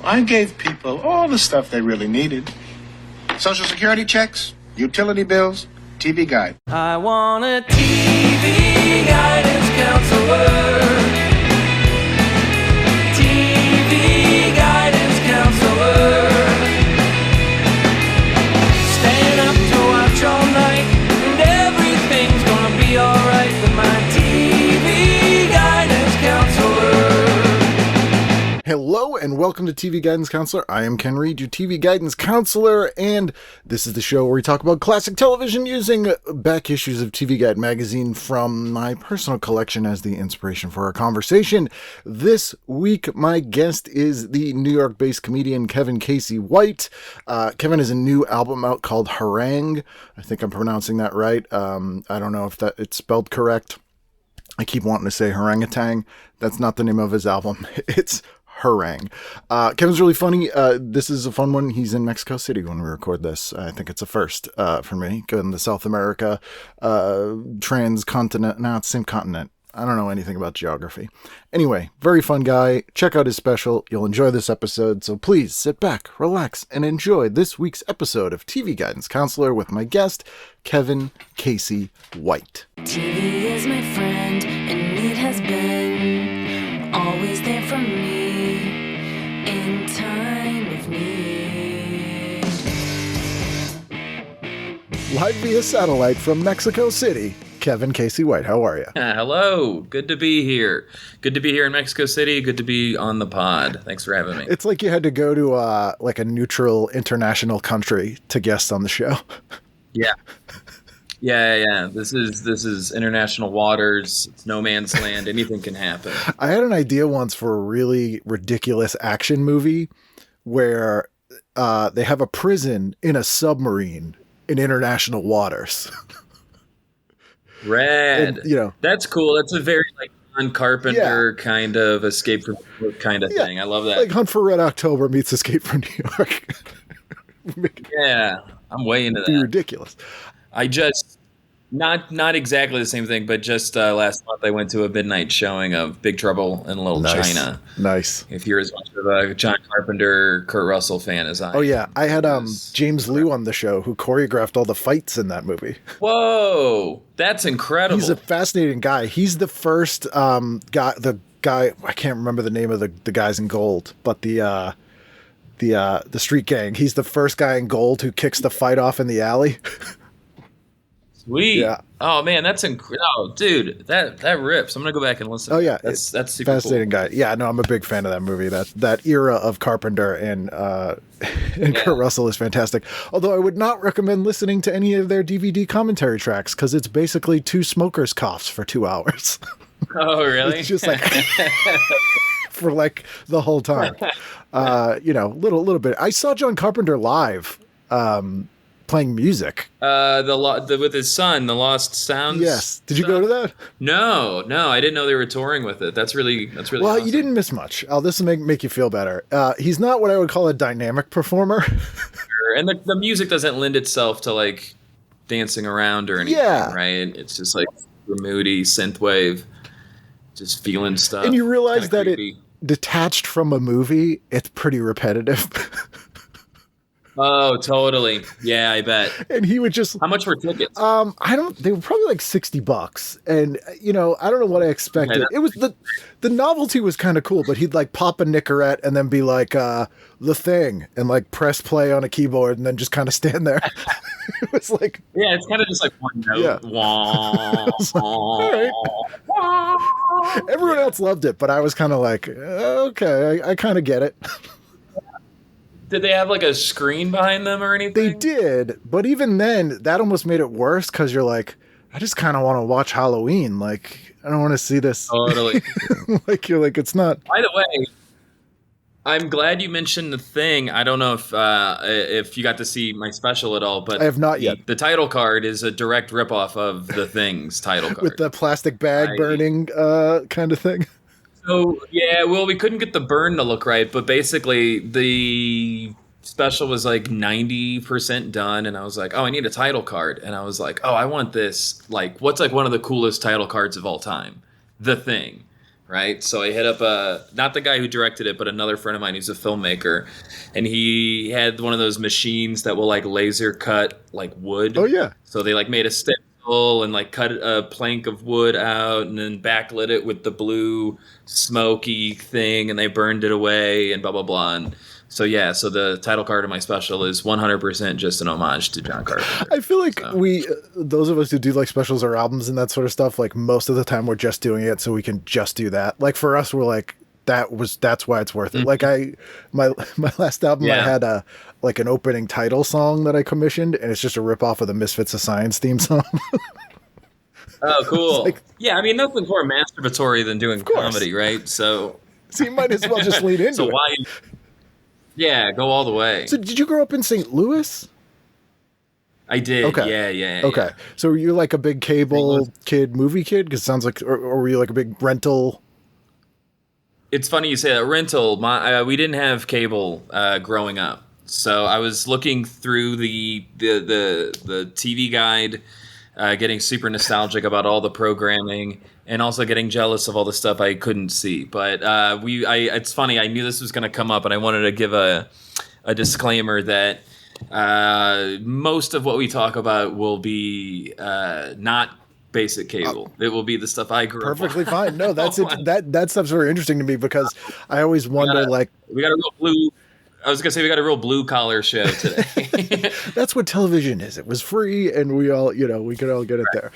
I gave people all the stuff they really needed. Social security checks, utility bills, TV guide. I want a TV guidance counselor. TV guidance counselor. Staying up to watch all night, and everything's gonna be alright with my TV guidance counselor. Hello and welcome to TV Guidance Counselor. I am Ken Reed, your TV Guidance Counselor, and this is the show where we talk about classic television using back issues of TV Guide magazine from my personal collection as the inspiration for our conversation. This week, my guest is the New York-based comedian Kevin Casey White. Kevin has a new album out called Harangue. I think I'm pronouncing that right. I don't know if it's spelled correct. I keep wanting to say Harangatang. That's not the name of his album. It's Harangue. Kevin's really funny. This is a fun one. He's in Mexico City when we record this. I think it's a first for me. Going to South America, transcontinent. No, it's the same continent. I don't know anything about geography. Anyway, very fun guy. Check out his special. You'll enjoy this episode. So please sit back, relax, and enjoy this week's episode of TV Guidance Counselor with my guest, Kevin Casey White. TV is my friend, and it has been always there for me in time of need. Live via satellite from Mexico City, Kevin Casey White. How are you? Hello. Good to be here. Good to be here in Mexico City. Good to be on the pod. Thanks for having me. It's like you had to go to like a neutral international country to guest on the show. Yeah. Yeah. This is international waters. It's no man's land. Anything can happen. I had an idea once for a really ridiculous action movie where they have a prison in a submarine in international waters. Rad. And, that's cool. That's a very like John Carpenter kind of escape from New York kind of thing. I love that. Like Hunt for Red October meets Escape from New York. Yeah, I'm way into that. Be ridiculous. I just not exactly the same thing, but just last month I went to a midnight showing of Big Trouble in Little China. Nice. If you're as much of a John Carpenter, Kurt Russell fan as I am. Oh yeah, I had James Liu on the show who choreographed all the fights in that movie. Whoa, that's incredible. He's a fascinating guy. He's the first guy. The guy, I can't remember the name of the guys in gold, but the street gang. He's the first guy in gold who kicks the fight off in the alley. Sweet. Yeah. Oh man, that's incredible. Oh, dude, that rips. I'm gonna go back and listen. Oh yeah, that's super fascinating cool. guy. Yeah, no, I'm a big fan of that movie. That era of Carpenter and Kurt Russell is fantastic. Although I would not recommend listening to any of their DVD commentary tracks because it's basically two smokers' coughs for 2 hours. Oh really? It's just like for like the whole time. Little bit. I saw John Carpenter live. Playing music. With his son, The Lost Sounds. Yes. Did you go to that? No, I didn't know they were touring with it. That's really well, awesome. You didn't miss much. This will make you feel better. He's not what I would call a dynamic performer. Sure. And the music doesn't lend itself to like dancing around or anything, right? It's just like super moody synthwave, just feeling stuff. And you realize that creepy. It detached from a movie, it's pretty repetitive. Oh, totally. Yeah, I bet. And he would just... How much were tickets? they were probably like $60. And, I don't know what I expected. It was the novelty was kind of cool, but he'd like pop a Nicorette and then be like, the thing, and like press play on a keyboard and then just kind of stand there. It was like... Yeah, it's kind of just like one note. Yeah. Wah, All right. Everyone else loved it, but I was kind of like, okay, I kind of get it. Did they have like a screen behind them or anything? They did, but even then, that almost made it worse because you're like, I just kind of want to watch Halloween. Like, I don't want to see this. Totally. Like, you're like, it's not. By the way, I'm glad you mentioned The Thing. I don't know if you got to see my special at all, but I have not yet. The title card is a direct ripoff of The Thing's title card. With the plastic bag burning kind of thing. So, yeah, well, we couldn't get the burn to look right, but basically the special was like 90% done, and I was like, oh, I need a title card. And I was like, oh, I want this. Like, what's like one of the coolest title cards of all time? The Thing. right? So I hit up not the guy who directed it, but another friend of mine who's a filmmaker, and he had one of those machines that will like laser cut like wood. Oh yeah. So they like made a stencil and like cut a plank of wood out and then backlit it with the blue smoky thing, and they burned it away and blah blah blah. And so yeah, so the title card of my special is 100% just an homage to John Carpenter. I feel like those of us who do like specials or albums and that sort of stuff, like most of the time we're just doing it so we can just do that. Like for us, we're like, that's why it's worth it. Like my last album, I had an opening title song that I commissioned, and it's just a ripoff of the Misfits of Science theme song. Oh, cool. Like, yeah, I mean, nothing more masturbatory than doing comedy, right? So you might as well just lean into so it. why? Yeah, go all the way. So did you grow up in St. Louis? I did. Okay. Yeah. Okay. So were you like a big cable movie kid? Because it sounds like, or were you like a big rental? It's funny you say that. Rental. We didn't have cable growing up, so I was looking through the TV guide, getting super nostalgic about all the programming, and also getting jealous of all the stuff I couldn't see. But it's funny. I knew this was going to come up, and I wanted to give a disclaimer that most of what we talk about will be not basic cable. It will be the stuff I grew up Perfectly on. fine. No, that's it. That stuff's very interesting to me because I always wonder, we got a real blue. I was gonna say we got a real blue collar show today. That's what television is. It was free, and we all, we could all get it there.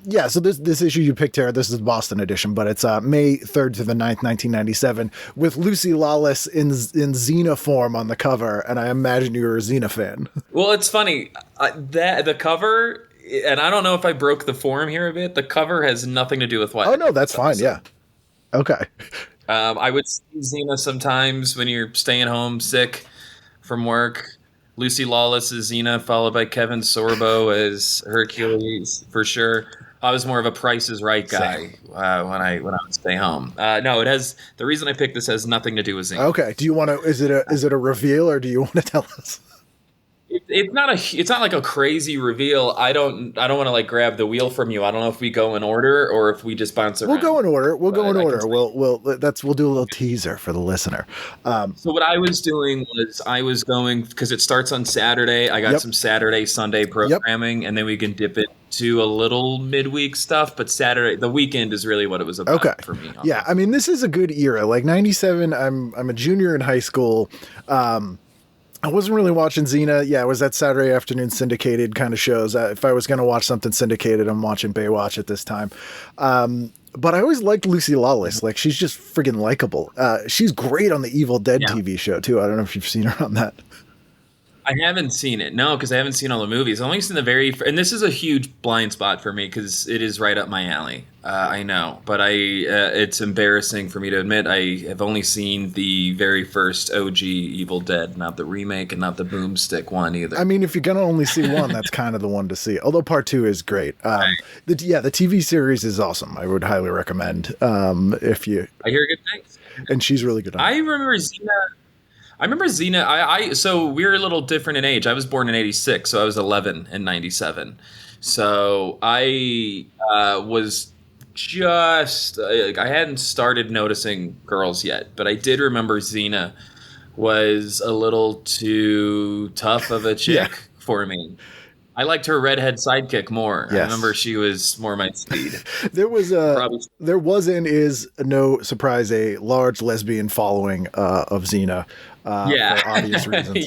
Yeah. So this issue you picked here, this is the Boston edition, but it's May 3rd to the 9th, 1997, with Lucy Lawless in Xena form on the cover, and I imagine you were a Xena fan. Well, it's funny that the cover. And I don't know if I broke the form here a bit. The cover has nothing to do with what. Oh no, that's fine. Yeah. Okay. I would see Xena sometimes when you're staying home sick from work. Lucy Lawless is Xena, followed by Kevin Sorbo as Hercules for sure. I was more of a Price is Right guy when I would stay home. No, it has. The reason I picked this has nothing to do with Xena. Okay. Do you want to? Is it a reveal, or do you want to tell us? It's not like a crazy reveal. I don't want to like grab the wheel from you. I don't know if we go in order or if we just bounce around. We'll go in order. We'll do a little teaser for the listener. So what I was doing was I was going, because it starts on Saturday. I got some Saturday, Sunday programming, and then we can dip it to a little midweek stuff. But Saturday, the weekend is really what it was about for me. Yeah, I mean, this is a good era. Like 97, I'm a junior in high school. I wasn't really watching Xena. Yeah, it was that Saturday afternoon syndicated kind of shows. If I was going to watch something syndicated, I'm watching Baywatch at this time. But I always liked Lucy Lawless. Like, she's just friggin' likable. She's great on the Evil Dead TV show, too. I don't know if you've seen her on that. I haven't seen it. No, because I haven't seen all the movies. I've only seen and this is a huge blind spot for me because it is right up my alley. I know, but it's embarrassing for me to admit I have only seen the very first OG Evil Dead, not the remake and not the Boomstick one either. I mean, if you're gonna only see one, that's kind of the one to see. Although part 2 is great. The TV series is awesome. I would highly recommend. If you, I hear good things, and she's really good. I remember Xena. So we're a little different in age. I was born in 86, so I was 11 in 97. So I was just, I hadn't started noticing girls yet, but I did remember Xena was a little too tough of a chick for me. I liked her redhead sidekick more. Yes. I remember she was more my speed. There was and is, no surprise, a large lesbian following of Xena for obvious reasons.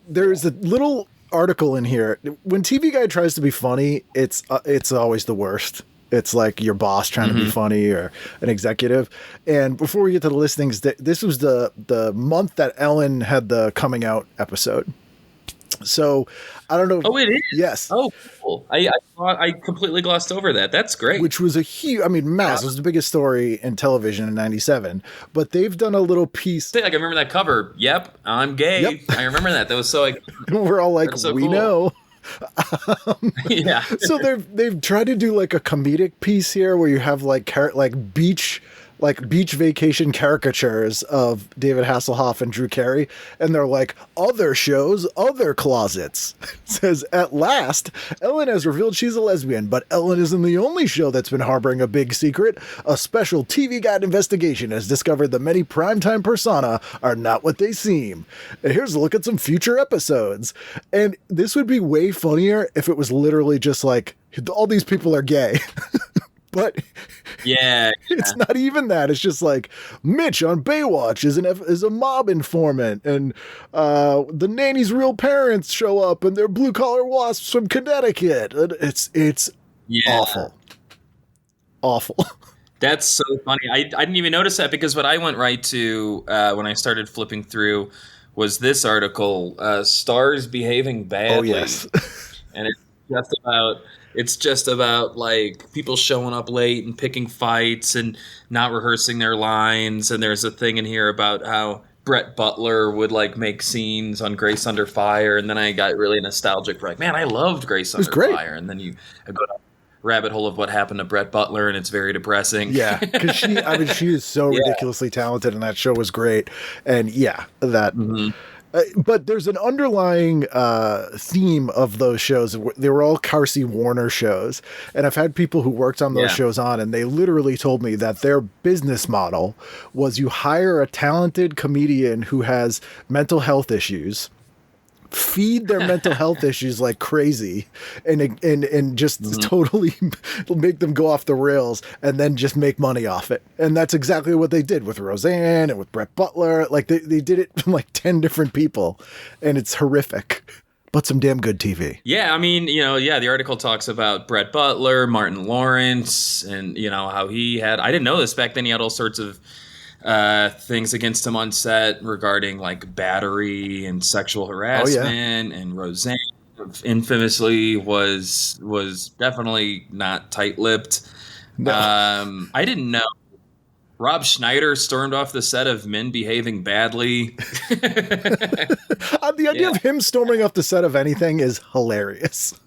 There's a little article in here. When TV Guide tries to be funny, it's always the worst. It's like your boss trying to be funny or an executive. And before we get to the listings, this was the month that Ellen had the coming out episode. So I don't know. Oh, it is? Yes. Oh, cool. I completely glossed over that. That's great. Which was a huge, massive. It was the biggest story in television in 97. But they've done a little piece. Like, I remember that cover. Yep, I'm gay. Yep. I remember that. That was so like. We're all like, so we cool. know. Yeah. So they've tried to do like a comedic piece here where you have like beach like beach vacation caricatures of David Hasselhoff and Drew Carey, and they're like, other shows, other closets. It says, at last, Ellen has revealed she's a lesbian, but Ellen isn't the only show that's been harboring a big secret. A special TV Guide investigation has discovered the many primetime persona are not what they seem. And here's a look at some future episodes. And this would be way funnier if it was literally just like, all these people are gay. But yeah, it's not even that. It's just like Mitch on Baywatch is a mob informant, and the nanny's real parents show up, and they're blue collar wasps from Connecticut. And it's awful. That's so funny. I didn't even notice that, because what I went right to when I started flipping through was this article, Stars Behaving Badly. Oh, yes. And it's just about like people showing up late and picking fights and not rehearsing their lines. And there's a thing in here about how Brett Butler would like make scenes on Grace Under Fire. And then I got really nostalgic. Like, man, I loved Grace Under Fire. And then you go down a rabbit hole of what happened to Brett Butler, and it's very depressing. Yeah, because she is so ridiculously talented, and that show was great. And yeah, that. Mm-hmm. But there's an underlying theme of those shows. They were all Carsey Warner shows. And I've had people who worked on those shows on, and they literally told me that their business model was you hire a talented comedian who has mental health issues, feed their mental health issues like crazy, and just totally make them go off the rails, and then just make money off it. And that's exactly what they did with Roseanne and with Brett Butler. Like they did it from like 10 different people, and it's horrific, but some damn good TV. Yeah, I mean, the article talks about Brett Butler, Martin Lawrence, and how he had, I didn't know this back then, he had all sorts of things against him on set regarding like battery and sexual harassment. And Roseanne infamously was definitely not tight-lipped. No. I didn't know Rob Schneider stormed off the set of Men Behaving Badly. The idea of him storming off the set of anything is hilarious.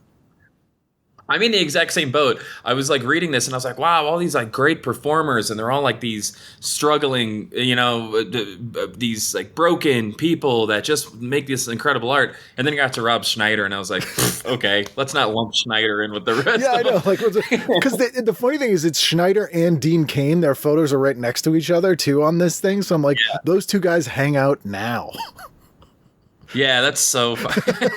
I'm in the exact same boat. I was like reading this and I was like, wow, all these like great performers, and they're all like these struggling, these like broken people that just make this incredible art. And then you got to Rob Schneider and I was like, okay, let's not lump Schneider in with the rest. Yeah, I know. Like, because the funny thing is, it's Schneider and Dean Cain. Their photos are right next to each other too on this thing. So I'm like, those two guys hang out now. Yeah, that's so fun.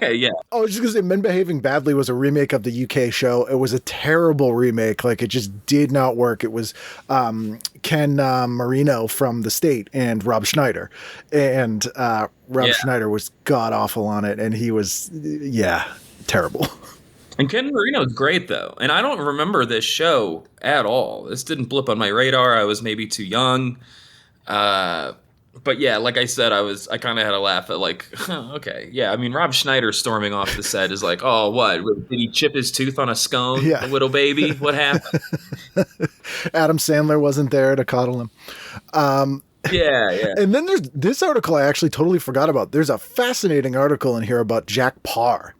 Yeah. Oh, I was just going to say, Men Behaving Badly was a remake of the UK show. It was a terrible remake. Like, it just did not work. It was Ken Marino from The State and Rob Schneider. And Rob Schneider was god-awful on it, and he was, terrible. And Ken Marino's great, though. And I don't remember this show at all. This didn't blip on my radar. I was maybe too young. But yeah, like I said, I kind of had a laugh at like, okay. Yeah, I mean, Rob Schneider storming off the set is like, oh, what? Did he chip his tooth on a scone? Yeah. The little baby? What happened? Adam Sandler wasn't there to coddle him. Yeah. And then there's this article I actually totally forgot about. There's a fascinating article in here about Jack Parr.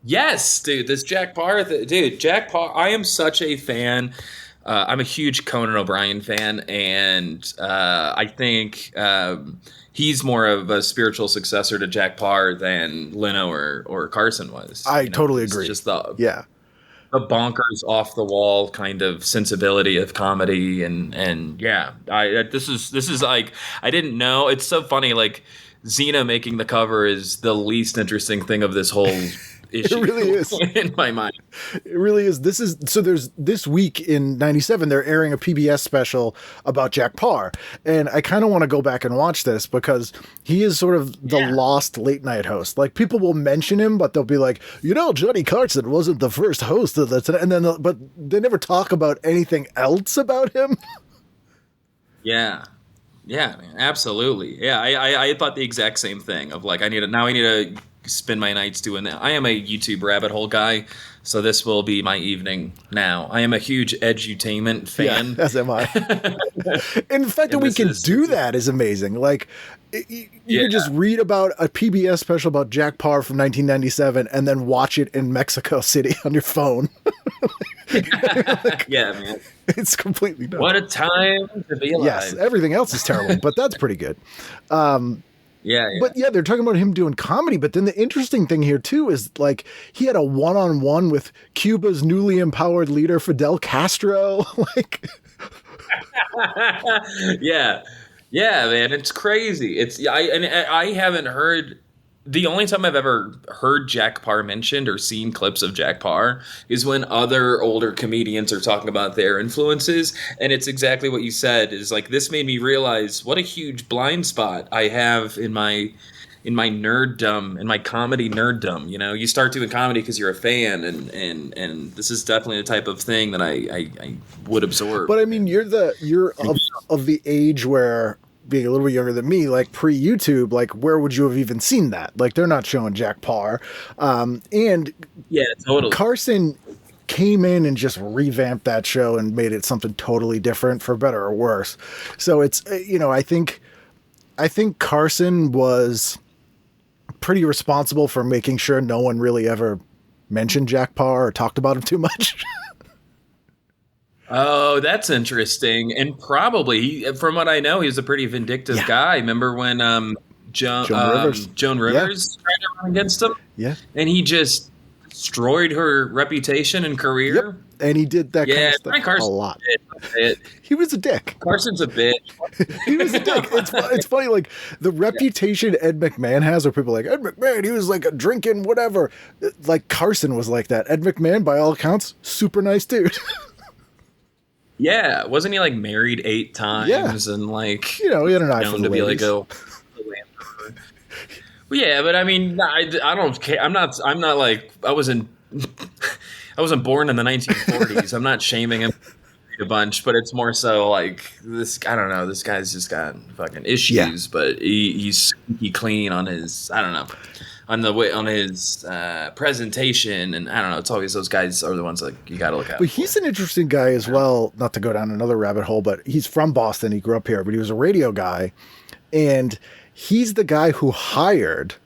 Yes, dude, this Jack Parr. Jack Parr, I am such a fan. I'm a huge Conan O'Brien fan, and I think he's more of a spiritual successor to Jack Parr than Leno or Carson was. I totally agree. Just the bonkers, off the wall kind of sensibility of comedy, and this is like, I didn't know. It's so funny. Like, Xena making the cover is the least interesting thing of this whole issue. It really is. In my mind. It really is. There's this week in 97, they're airing a PBS special about Jack Parr. And I kind of want to go back and watch this because he is sort of the lost late night host. Like, people will mention him, but they'll be like, Johnny Carson wasn't the first host of the, and then, but they never talk about anything else about him. Yeah. Yeah, man, absolutely. Yeah, I thought the exact same thing of like, I need to spend my nights doing that. I am a YouTube rabbit hole guy, So this will be my evening now. I am a huge edutainment fan. Yeah, as am I. And the fact that we can do that is amazing. Like, you can just read about a PBS special about Jack Parr from 1997 and then watch it in Mexico City on your phone. Yeah, man. It's completely nuts. What a time to be alive. Yes, everything else is terrible, but that's pretty good. Yeah. But yeah, they're talking about him doing comedy. But then the interesting thing here too is like he had a one-on-one with Cuba's newly empowered leader Fidel Castro. Like, yeah, man, it's crazy. I haven't heard. The only time I've ever heard Jack Parr mentioned or seen clips of Jack Parr is when other older comedians are talking about their influences. And it's exactly what you said, is like, this made me realize what a huge blind spot I have in my nerddom, in my comedy nerddom. You know, you start doing comedy because you're a fan, and this is definitely the type of thing that I would absorb. but I mean, you're of the age where, being a little bit younger than me, like pre-YouTube, like where would you have even seen that? Like they're not showing Jack Parr. And yeah, totally. Carson came in and just revamped that show and made it something totally different, for better or worse. So it's, I think Carson was pretty responsible for making sure no one really ever mentioned Jack Parr or talked about him too much. Oh, that's interesting. And probably, from what I know, he's a pretty vindictive guy. Remember when Joan Rivers tried to run against him? Yeah. And he just destroyed her reputation and career? Yep. And he did that kind of stuff Carson a lot. Did. He was a dick. Carson's a bitch. He was a dick. It's funny, like the reputation Ed McMahon has, where people are like, Ed McMahon, he was like a drinking whatever. Like Carson was like that. Ed McMahon, by all accounts, super nice dude. Yeah, wasn't he like married 8 times? Yeah. And like, he had an eye for the to be ladies. like well, yeah, but I mean, I don't care. I'm not like, I wasn't born in the 1940s. I'm not shaming him a bunch, but it's more so like this. I don't know. This guy's just got fucking issues, but he's clean on his. I don't know. On his presentation, and I don't know. It's always those guys are the ones that you got to look at. But he's an interesting guy as well. Not to go down another rabbit hole, but he's from Boston. He grew up here, but he was a radio guy, and he's the guy who hired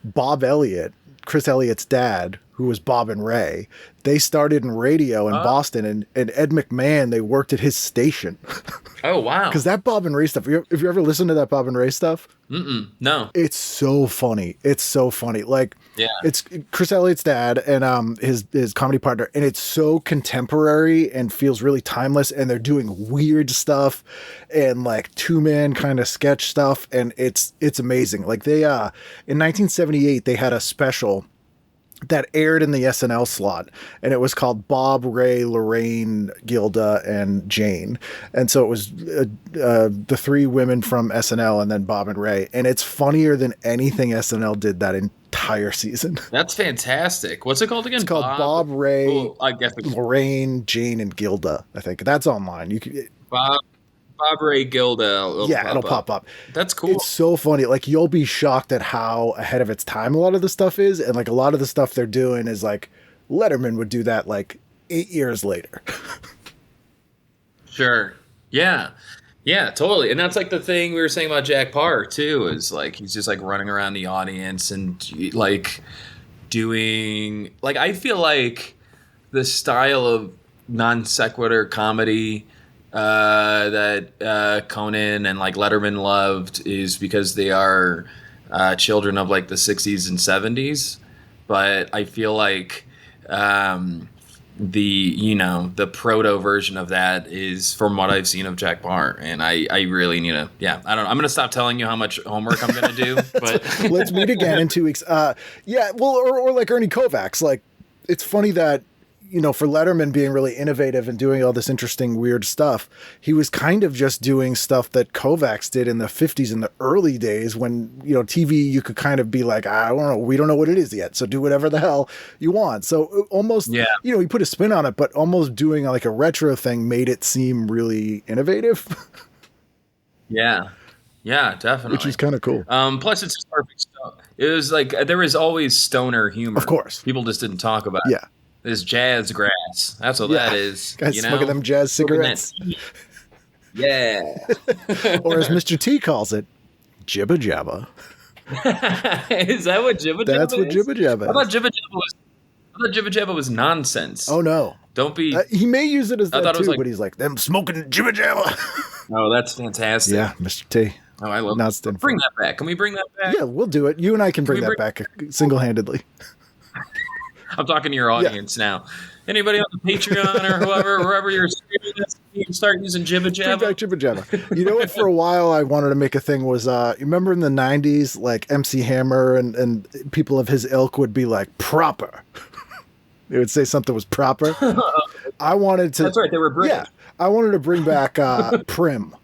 Bob Elliott, Chris Elliott's dad, who was Bob and Ray. They started in radio in Boston, and Ed McMahon, they worked at his station. Oh, wow. Because that Bob and Ray stuff, if you ever listen to that Bob and Ray stuff, no. It's so funny. It's so funny. Like, yeah. It's Chris Elliott's dad and his comedy partner, and it's so contemporary and feels really timeless, and they're doing weird stuff and like 2-man kind of sketch stuff, and it's amazing. Like they in 1978 they had a special that aired in the SNL slot, and it was called Bob, Ray, Lorraine, Gilda, and Jane. And so it was the 3 women from SNL and then Bob and Ray. And it's funnier than anything SNL did that entire season. That's fantastic. What's it called again? It's called Bob, Ray, I guess Lorraine, Jane, and Gilda. I think that's online. You can Bob Ray Gilda. It'll pop up. That's cool. It's so funny. Like, you'll be shocked at how ahead of its time a lot of the stuff is. And like a lot of the stuff they're doing is like Letterman would do that like 8 years later. Sure. Yeah. Yeah, totally. And that's like the thing we were saying about Jack Parr too, is like he's just like running around the audience and like doing like, I feel like the style of non sequitur comedy that Conan and like Letterman loved is because they are children of like the 60s and 70s. But I feel like the proto version of that is from what I've seen of Jack Parr, and I really need to I don't know. I'm gonna stop telling you how much homework I'm gonna do, but let's meet again in 2 weeks. Or like Ernie Kovacs. Like, it's funny that, for Letterman being really innovative and doing all this interesting, weird stuff, he was kind of just doing stuff that Kovacs did in the 50s in the early days when, TV, you could kind of be like, I don't know, we don't know what it is yet, so do whatever the hell you want. So almost, he put a spin on it, but almost doing like a retro thing made it seem really innovative. Yeah, definitely. Which is kind of cool. Plus, it's just perfect stuff. It was like there was always stoner humor. Of course. People just didn't talk about it. Yeah. This jazz grass. That's what that is. Guys smoking them jazz cigarettes. Yeah. Or as Mr. T calls it, jibba jabba. Is that what jibba jabba is? That's what jibba jabba is. I thought jibba jabba was nonsense. Oh, no. Don't be... he may use it as that, too, like, but he's like, them smoking jibba jabba. Oh, that's fantastic. Yeah, Mr. T. Oh, I love it. Bring that back. Can we bring that back? Yeah, we'll do it. You and I can bring that back single-handedly. I'm talking to your audience now. Anybody on the Patreon or wherever you're streaming this, you can start using jibba jabba. Bring back jibba jabba. You know what? For a while, I wanted to make a thing was, you remember in the 90s, like MC Hammer and people of his ilk would be like, proper. They would say something was proper. I wanted to... That's right, they were British. Yeah. I wanted to bring back prim.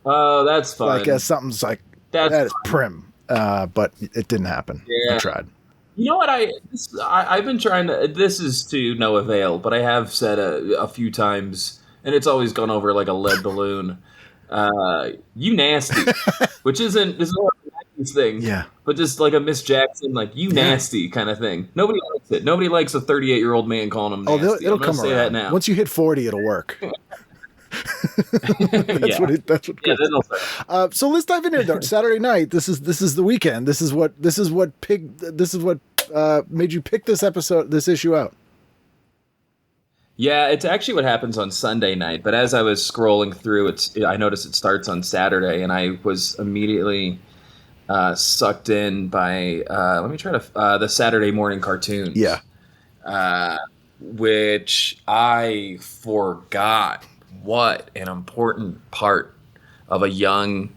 Oh, that's fun. Like something's like, that is prim. But it didn't happen. Yeah. I tried. You know what? I've been trying to. This is to no avail, but I have said a few times, and it's always gone over like a lead balloon. You nasty, which isn't a nice thing. Yeah. But just like a Miss Jackson, like you nasty kind of thing. Nobody likes it. Nobody likes a 38-year-old man calling him nasty. Oh, it'll come say around. That now. Once you hit 40, it'll work. That's what. So let's dive in here, though. Saturday night. This is the weekend. This is what made you pick this issue out. Yeah, it's actually what happens on Sunday night. But as I was scrolling through, I noticed it starts on Saturday, and I was immediately sucked in by let me try to the Saturday morning cartoons. Yeah, which I forgot what an important part of a young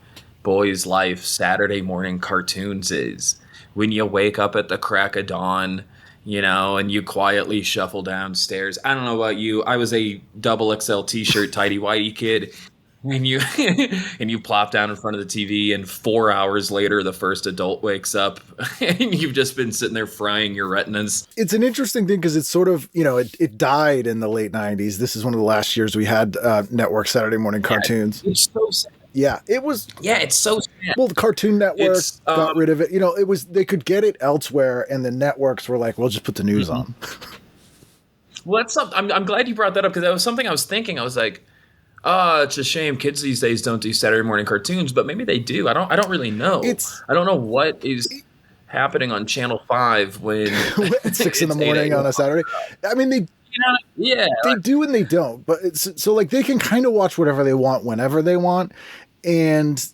boy's life Saturday morning cartoons is. When you wake up at the crack of dawn, and you quietly shuffle downstairs. I don't know about you. I was a XXL t-shirt tighty whitey kid. And you and you plop down in front of the TV, and 4 hours later, the first adult wakes up, and you've just been sitting there frying your retinas. It's an interesting thing because it's sort of, it died in the late 90s. This is one of the last years we had network Saturday morning cartoons. It's so sad. Yeah, it was. Yeah, it's so sad. Well, the Cartoon Network got rid of it. It was, they could get it elsewhere, and the networks were like, "We'll just put the news on." Well, that's something. I'm glad you brought that up because that was something I was thinking. I was like, "Oh, it's a shame kids these days don't do Saturday morning cartoons, but maybe they do. I don't really know. I don't know what is happening on Channel 5 when at 6 in the morning on a Saturday. I mean, they do and they don't, but it's so like they can kind of watch whatever they want whenever they want. And,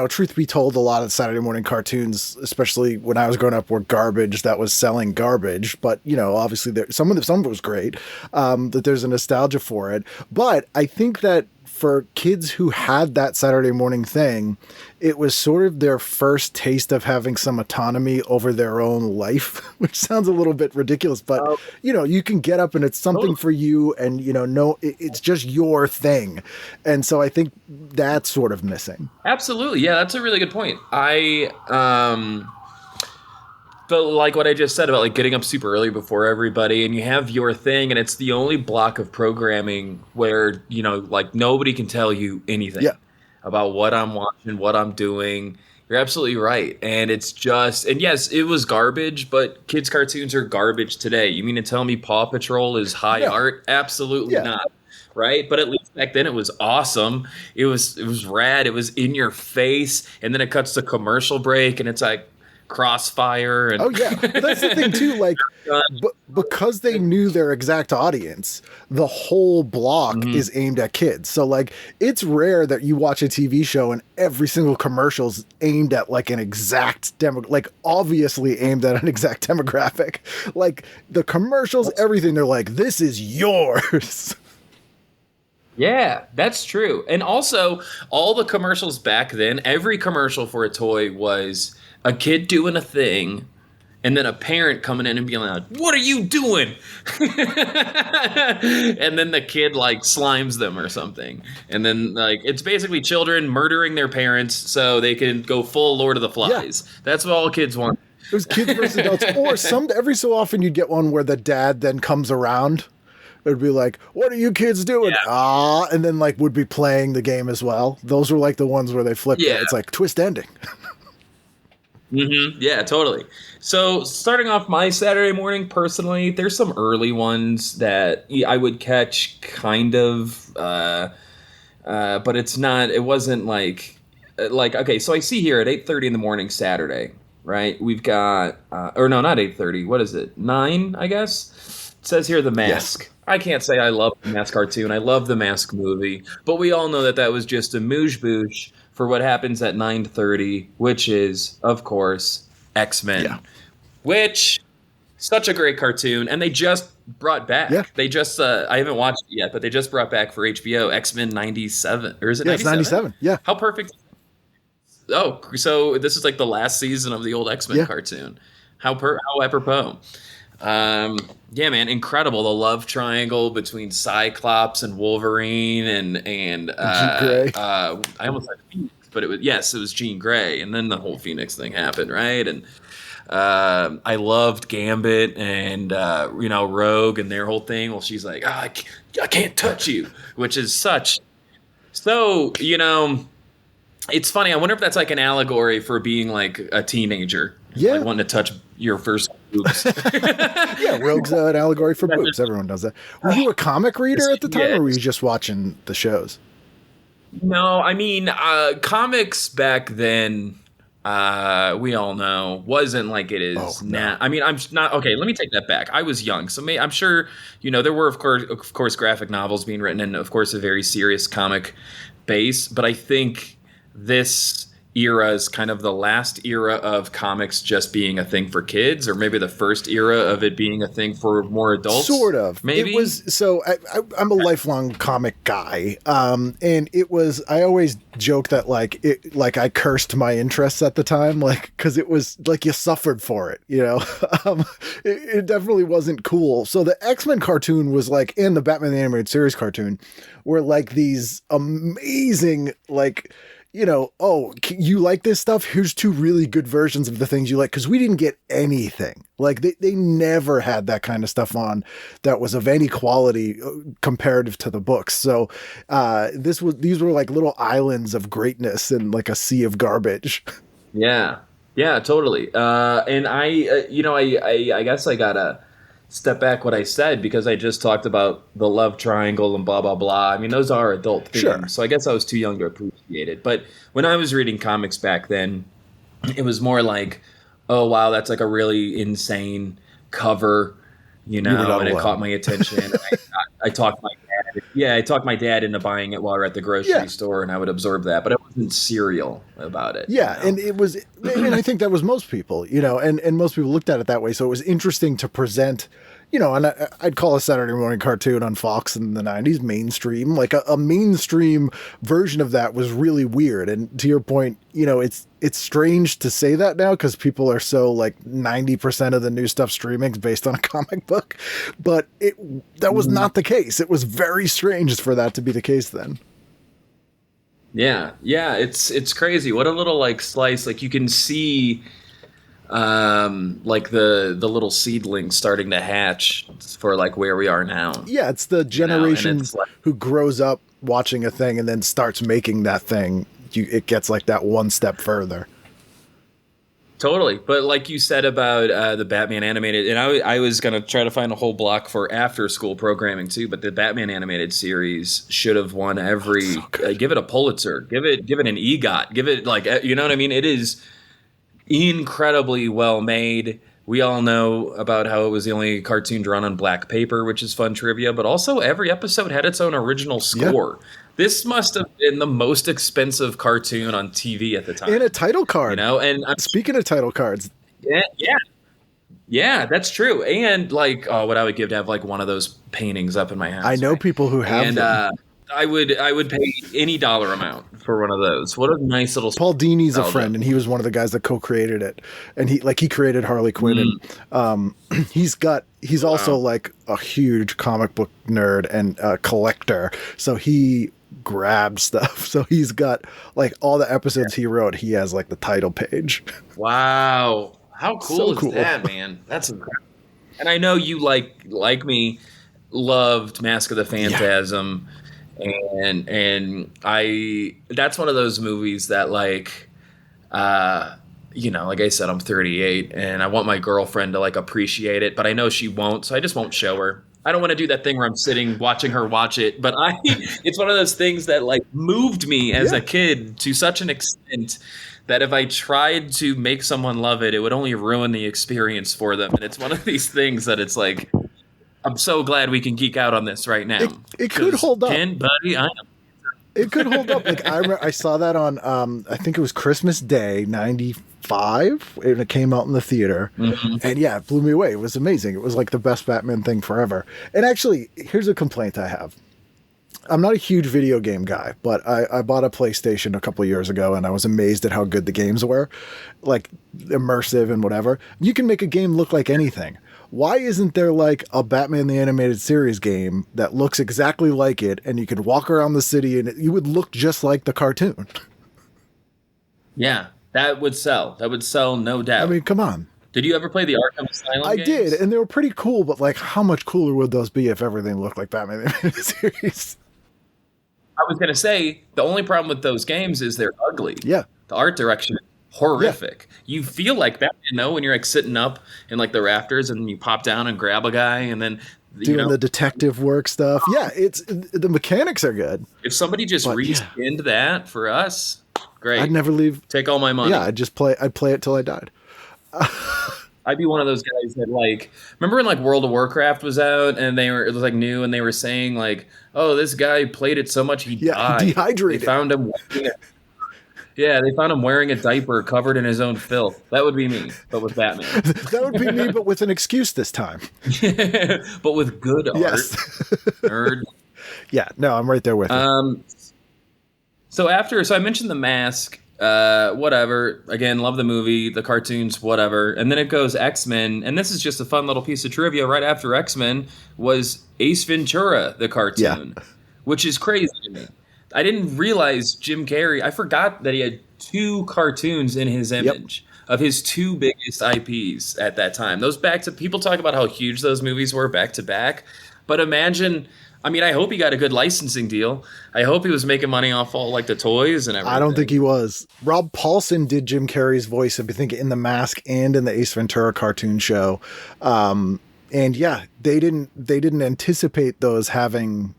truth be told, a lot of Saturday morning cartoons, especially when I was growing up, were garbage that was selling garbage. But, obviously some of it was great, that there's a nostalgia for it. But I think that for kids who had that Saturday morning thing, it was sort of their first taste of having some autonomy over their own life, which sounds a little bit ridiculous, but you can get up and it's something for you, and it's just your thing. And so I think that's sort of missing. Absolutely. Yeah, that's a really good point. But like what I just said about like getting up super early before everybody, and you have your thing, and it's the only block of programming where, like nobody can tell you anything about what I'm watching, what I'm doing. You're absolutely right. And it's just, and yes, it was garbage, but kids' cartoons are garbage today. You mean to tell me Paw Patrol is high art? Absolutely not. Right. But at least back then it was awesome. It was rad. It was in your face. And then it cuts to commercial break, and it's like, Crossfire and but that's the thing too, like because they knew their exact audience, the whole block is aimed at kids. So like it's rare that you watch a TV show and every single commercial is aimed at like an exact obviously aimed at an exact demographic. Like the commercials, everything, they're like, this is yours. Yeah, that's true. And also all the commercials back then, every commercial for a toy was a kid doing a thing, and then a parent coming in and being like, "What are you doing?" And then the kid like slimes them or something. And then like it's basically children murdering their parents so they can go full Lord of the Flies. Yeah. That's what all kids want. It was kids versus adults. Or every so often you'd get one where the dad then comes around. It'd be like, "What are you kids doing?" Yeah. And then like would be playing the game as well. Those were like the ones where they flipped it. It's like twist ending. Yeah, totally. So starting off my Saturday morning, personally, there's some early ones that I would catch kind of, but it wasn't like, okay, so I see here at 8:30 in the morning Saturday, right? We've got, or no, not 8:30. What is it? 9, I guess? It says here The Mask. Yes. I can't say I love the Mask cartoon. I love the Mask movie, but we all know that was just a moosh-boosh for what happens at 9:30, which is, of course, X-Men. Yeah. Which, such a great cartoon, and they just brought back. Yeah. They just, I haven't watched it yet, but they just brought back for HBO X-Men 97, or is it 97? Yeah, it's 97. Yeah. How perfect. Oh, so this is like the last season of the old X-Men cartoon. How apropos. Yeah, man, incredible. The love triangle between Cyclops and Wolverine and Jean Grey. I almost said Phoenix, but it was Jean Grey, and then the whole Phoenix thing happened, right? And I loved Gambit and Rogue and their whole thing. Well, she's like, I can't touch you, which is such. So it's funny. I wonder if that's like an allegory for being like a teenager, like wanting to touch your first boobs. Yeah, Rogue's an allegory for boobs. Everyone does that. Were you a comic reader at the time, or were you just watching the shows? No, I mean, comics back then, we all know, wasn't like it is now. I mean, I'm not okay. Let me take that back. I was young, so I'm sure there were of course graphic novels being written, and of course a very serious comic base. But I think this era is kind of the last era of comics just being a thing for kids, or maybe the first era of it being a thing for more adults. Sort of. Maybe. It was, so I'm a lifelong comic guy. And it was, I always joke that I cursed my interests at the time, cause it was like you suffered for it, it definitely wasn't cool. So the X-Men cartoon was and the Batman the Animated Series cartoon were these amazing, you like this stuff? Here's 2 really good versions of the things you like. Cause we didn't get anything. They never had that kind of stuff on that was of any quality comparative to the books. So, these were like little islands of greatness in a sea of garbage. Yeah. Yeah, totally. And I guess I gotta step back what I said, because I just talked about the love triangle and blah, blah, blah. I mean, those are adult themes. Sure. So I guess I was too young to appreciate it. But when I was reading comics back then, it was more like, oh, wow, that's like a really insane cover, and it caught my attention. I talked my dad. Yeah, I talked my dad into buying it while we were at the grocery store, and I would absorb that. But I wasn't serial about it. Yeah, and it was, and I think that was most people, and most people looked at it that way. So it was interesting to present, and I'd call a Saturday morning cartoon on Fox in the 90s mainstream. A mainstream version of that was really weird. And to your point, it's strange to say that now because people are so 90% of the new stuff streaming is based on a comic book. But that was not the case. It was very strange for that to be the case then. Yeah, it's crazy. What a little slice. You can see the little seedlings starting to hatch for where we are now. Yeah, it's the generation who grows up watching a thing and then starts making that thing. It gets that one step further. Totally. But like you said about the Batman animated, and I was going to try to find a whole block for after school programming too, but the Batman animated series should have won every, give it a Pulitzer, give it an EGOT, give it you know what I mean? It is incredibly well made. We all know about how it was the only cartoon drawn on black paper, which is fun trivia, but also every episode had its own original score. Yeah. This must have been the most expensive cartoon on TV at the time. And a title card. And speaking of title cards. Yeah, that's true. And what I would give to have one of those paintings up in my house. I know people who have them. I would pay any dollar amount for one of those. What a nice little. Paul Dini's a friend, and he was one of the guys that co-created it, and he created Harley Quinn, and he's also a huge comic book nerd and collector, so he grabbed stuff. So he's got all the episodes he wrote. He has the title page. Wow, how cool is that, man? That's incredible. And I know you like me loved Mask of the Phantasm. Yeah. And that's one of those movies that you know, like I said, I'm 38 and I want my girlfriend to like appreciate it, but I know she won't, so I just won't show her. I don't want to do that thing where I'm sitting watching her watch it, but it's one of those things that like moved me as a kid to such an extent that if I tried to make someone love it, it would only ruin the experience for them. And it's one of these things that it's like, I'm so glad we can geek out on this right now. It could hold up. Buddy, I am. It could hold up. Like I saw that on, I think it was Christmas Day, 95, and it came out in the theater. Mm-hmm. And yeah, it blew me away. It was amazing. It was like the best Batman thing forever. And actually, here's a complaint I have. I'm not a huge video game guy, but I bought a PlayStation a couple of years ago, and I was amazed at how good the games were, like immersive and whatever. You can make a game look like anything. Why isn't there like a Batman the Animated Series game that looks exactly like it, and you could walk around the city and you would look just like the cartoon? Yeah, that would sell. That would sell, no doubt. I mean, come on. Did you ever play the Arkham Asylum games? did, and they were pretty cool, but like, how much cooler would those be if everything looked like Batman the Animated Series? I was going to say, the only problem with those games is they're ugly. Yeah. The art direction is horrific. Yeah. You feel like Batman, though, when you're like sitting up in like the rafters and you pop down and grab a guy and then doing the detective work stuff. Yeah, the mechanics are good. If somebody just reskinned that for us, great. I'd never leave. Take all my money. Yeah, I'd play it till I died. I'd be one of those guys that like, remember when like World of Warcraft was out and it was like new and they were saying like, oh, this guy played it so much he died. Dehydrated. They found him wearing a diaper covered in his own filth. That would be me, but with Batman. That would be me, but with an excuse this time. But with good art. Yes. Nerd. Yeah, no, I'm right there with you. So I mentioned The Mask. Whatever. Again, love the movie, the cartoons, whatever. And then it goes X-Men, and this is just a fun little piece of trivia. Right after X-Men was Ace Ventura, the cartoon, which is crazy to me. I didn't realize Jim Carrey. I forgot that he had 2 cartoons in his image of his 2 biggest IPs at that time. Those people talk about how huge those movies were back to back, but imagine. I mean, I hope he got a good licensing deal. I hope he was making money off all like the toys and everything. I don't think he was. Rob Paulson did Jim Carrey's voice, I think, in The Mask and in the Ace Ventura cartoon show. And yeah, they didn't anticipate those having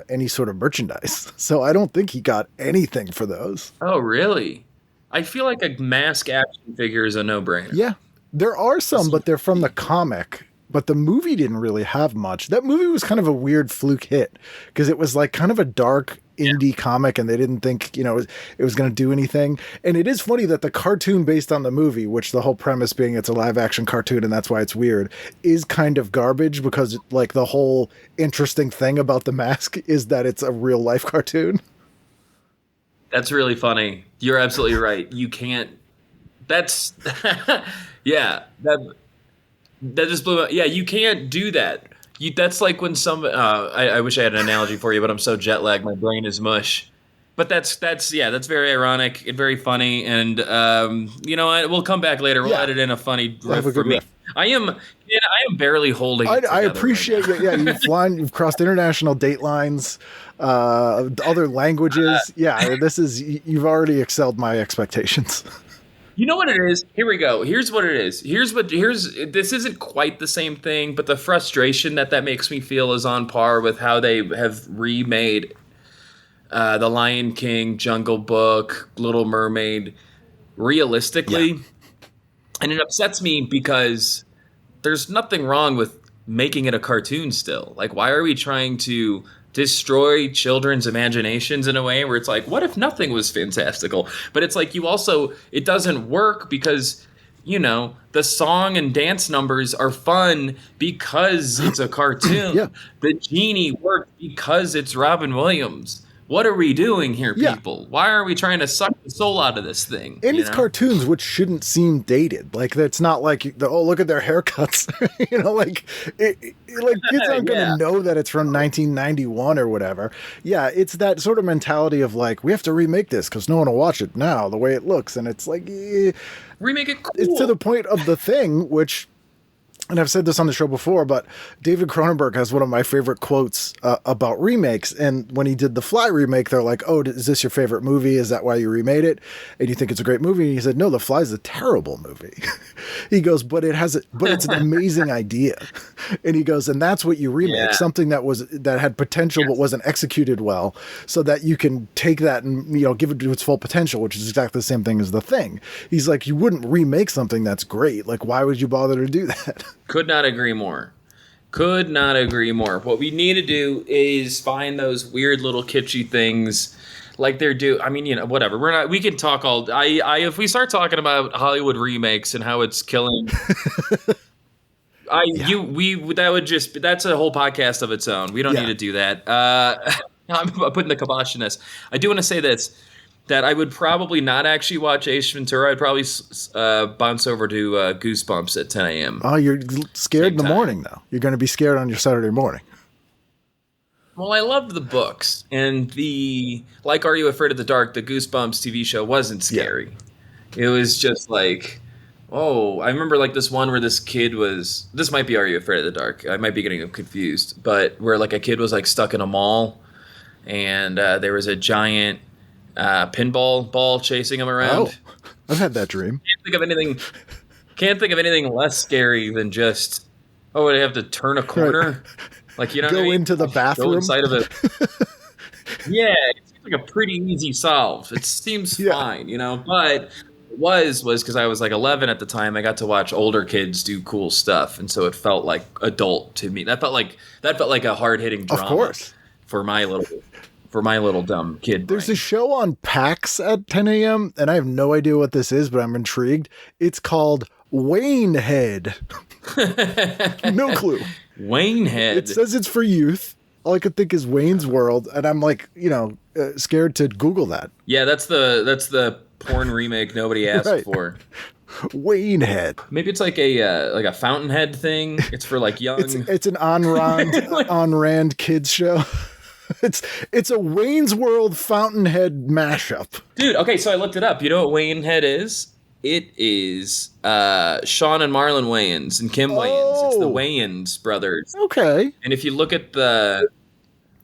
any sort of merchandise. So I don't think he got anything for those. Oh, really? I feel like a Mask action figure is a no-brainer. Yeah, there are some, but they're from the comic. But the movie didn't really have much. That movie was kind of a weird fluke hit because it was like kind of a dark indie comic and they didn't think, it was going to do anything. And it is funny that the cartoon based on the movie, which the whole premise being it's a live action cartoon and that's why it's weird, is kind of garbage because like the whole interesting thing about The Mask is that it's a real life cartoon. That's really funny. You're absolutely right. You can't, that's, yeah, that just blew up. Yeah, you can't do that. That's like when I wish I had an analogy for you, but I'm so jet lagged, my brain is mush. But that's very ironic and very funny. And you know what? We'll come back later. We'll edit in a funny riff for me. Riff. I am barely holding. I appreciate it. Yeah, you've crossed international date lines, other languages. Yeah, you've already excelled my expectations. You know what it is? Here we go. Here's what it is. This isn't quite the same thing, but the frustration that makes me feel is on par with how they have remade The Lion King, Jungle Book, Little Mermaid realistically. Yeah. And it upsets me because there's nothing wrong with making it a cartoon still. Like, why are we trying to destroy children's imaginations in a way where it's like, what if nothing was fantastical? But it's like it doesn't work because, the song and dance numbers are fun because it's a cartoon. Yeah. The genie worked because it's Robin Williams. What are we doing here, people? Yeah. Why are we trying to suck the soul out of this thing? And it's cartoons, which shouldn't seem dated. Like, that's not like, look at their haircuts. Kids aren't going to know that it's from 1991 or whatever. Yeah, it's that sort of mentality of like, we have to remake this because no one will watch it now the way it looks. And it's like, remake it cool. It's to the point of The Thing, which and I've said this on the show before, but David Cronenberg has one of my favorite quotes about remakes. And when he did the Fly remake, they're like, "Oh, is this your favorite movie? Is that why you remade it? And you think it's a great movie?" And he said, "No, The Fly is a terrible movie." He goes, "But it's an amazing idea." And he goes, "And that's what you remake, something that had potential but wasn't executed well, so that you can take that and give it to its full potential, which is exactly the same thing as The Thing." He's like, "You wouldn't remake something that's great. Like, why would you bother to do that?" Could not agree more. Could not agree more. What we need to do is find those weird little kitschy things like they're I mean, whatever. We can talk all if we start talking about Hollywood remakes and how it's killing that would just that's a whole podcast of its own. We don't need to do that. I'm putting the kibosh in this. I do want to say this, that I would probably not actually watch Ace Ventura. I'd probably bounce over to Goosebumps at 10 a.m. Oh, you're scared in the morning, though. You're going to be scared on your Saturday morning. Well, I loved the books. And like Are You Afraid of the Dark, the Goosebumps TV show wasn't scary. Yeah. It was just like, I remember like this one where this kid was, this might be Are You Afraid of the Dark? I might be getting confused. But where like a kid was like stuck in a mall and there was a giant pinball ball chasing him around. Oh, I've had that dream. Can't think of anything less scary than just they have to turn a corner, right. Like go into the bathroom. Go inside of it. Yeah, it seems like a pretty easy solve. It seems fine, But it was because I was like 11 at the time. I got to watch older kids do cool stuff, and so it felt like adult to me. That felt like a hard hitting drama. Of course, for my little dumb kid brain. There's a show on PAX at 10 a.m., and I have no idea what this is, but I'm intrigued. It's called Waynehead. No clue. Waynehead. It says it's for youth. All I could think is Wayne's World, and I'm like, scared to Google that. Yeah, that's the porn remake nobody asked for. Waynehead. Maybe it's like a Fountainhead thing. It's for like young. It's an on Rand kids show. It's a Wayne's World Fountainhead mashup. Dude, okay, so I looked it up. You know what Waynehead is? It is Sean and Marlon Wayans and Kim Wayans. It's the Wayans brothers. Okay. And if you look at the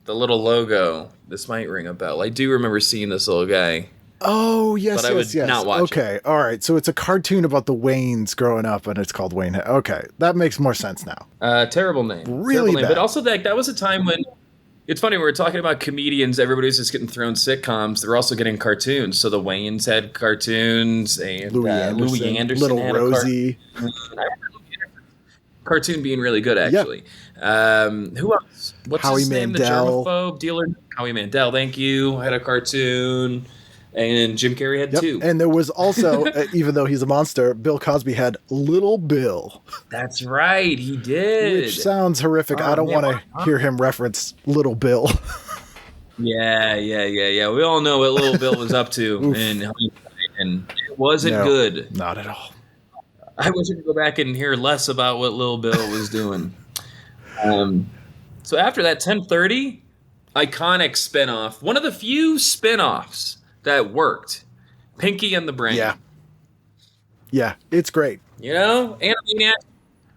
little logo, this might ring a bell. I do remember seeing this little guy. Oh, yes, but I would not watch it. Okay, all right. So it's a cartoon about the Waynes growing up, and it's called Waynehead. Okay, that makes more sense now. Terrible name. Really bad. But also that was a time when... It's funny, we were talking about comedians, everybody's just getting thrown sitcoms. They're also getting cartoons. So the Wayans had cartoons, and Louis Anderson Little had Rosie. I remember Louis Anderson's cartoon being really good, actually. Yep. Who else? What's Howie his name? Mandel. The germaphobe dealer? Howie Mandel, thank you. Had a cartoon. And Jim Carrey had two. And there was also, even though he's a monster, Bill Cosby had Little Bill. That's right, he did. Which sounds horrific. I don't want to hear him reference Little Bill. Yeah. We all know what Little Bill was up to, and it wasn't good. Not at all. I wish I could go back and hear less about what Little Bill was doing. So after that 10:30, iconic spinoff, one of the few spinoffs that worked, Pinky and the Brain. Yeah, it's great. Animaniacs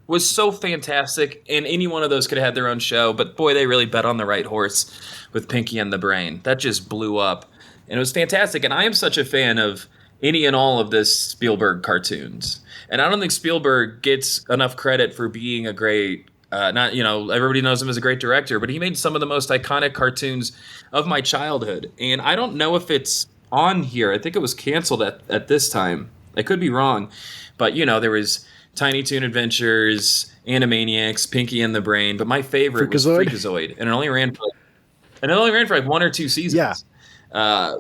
was so fantastic, and any one of those could have had their own show, but boy, they really bet on the right horse with Pinky and the Brain. That just blew up, and it was fantastic, and I am such a fan of any and all of this Spielberg cartoons, and I don't think Spielberg gets enough credit for being a great everybody knows him as a great director, but he made some of the most iconic cartoons of my childhood, and I don't know if it's on here. I think it was canceled at this time. I could be wrong, but there was Tiny Toon Adventures, Animaniacs, Pinky and the Brain, but my favorite was Freakazoid, and it only ran for like 1 or 2 seasons. Yeah.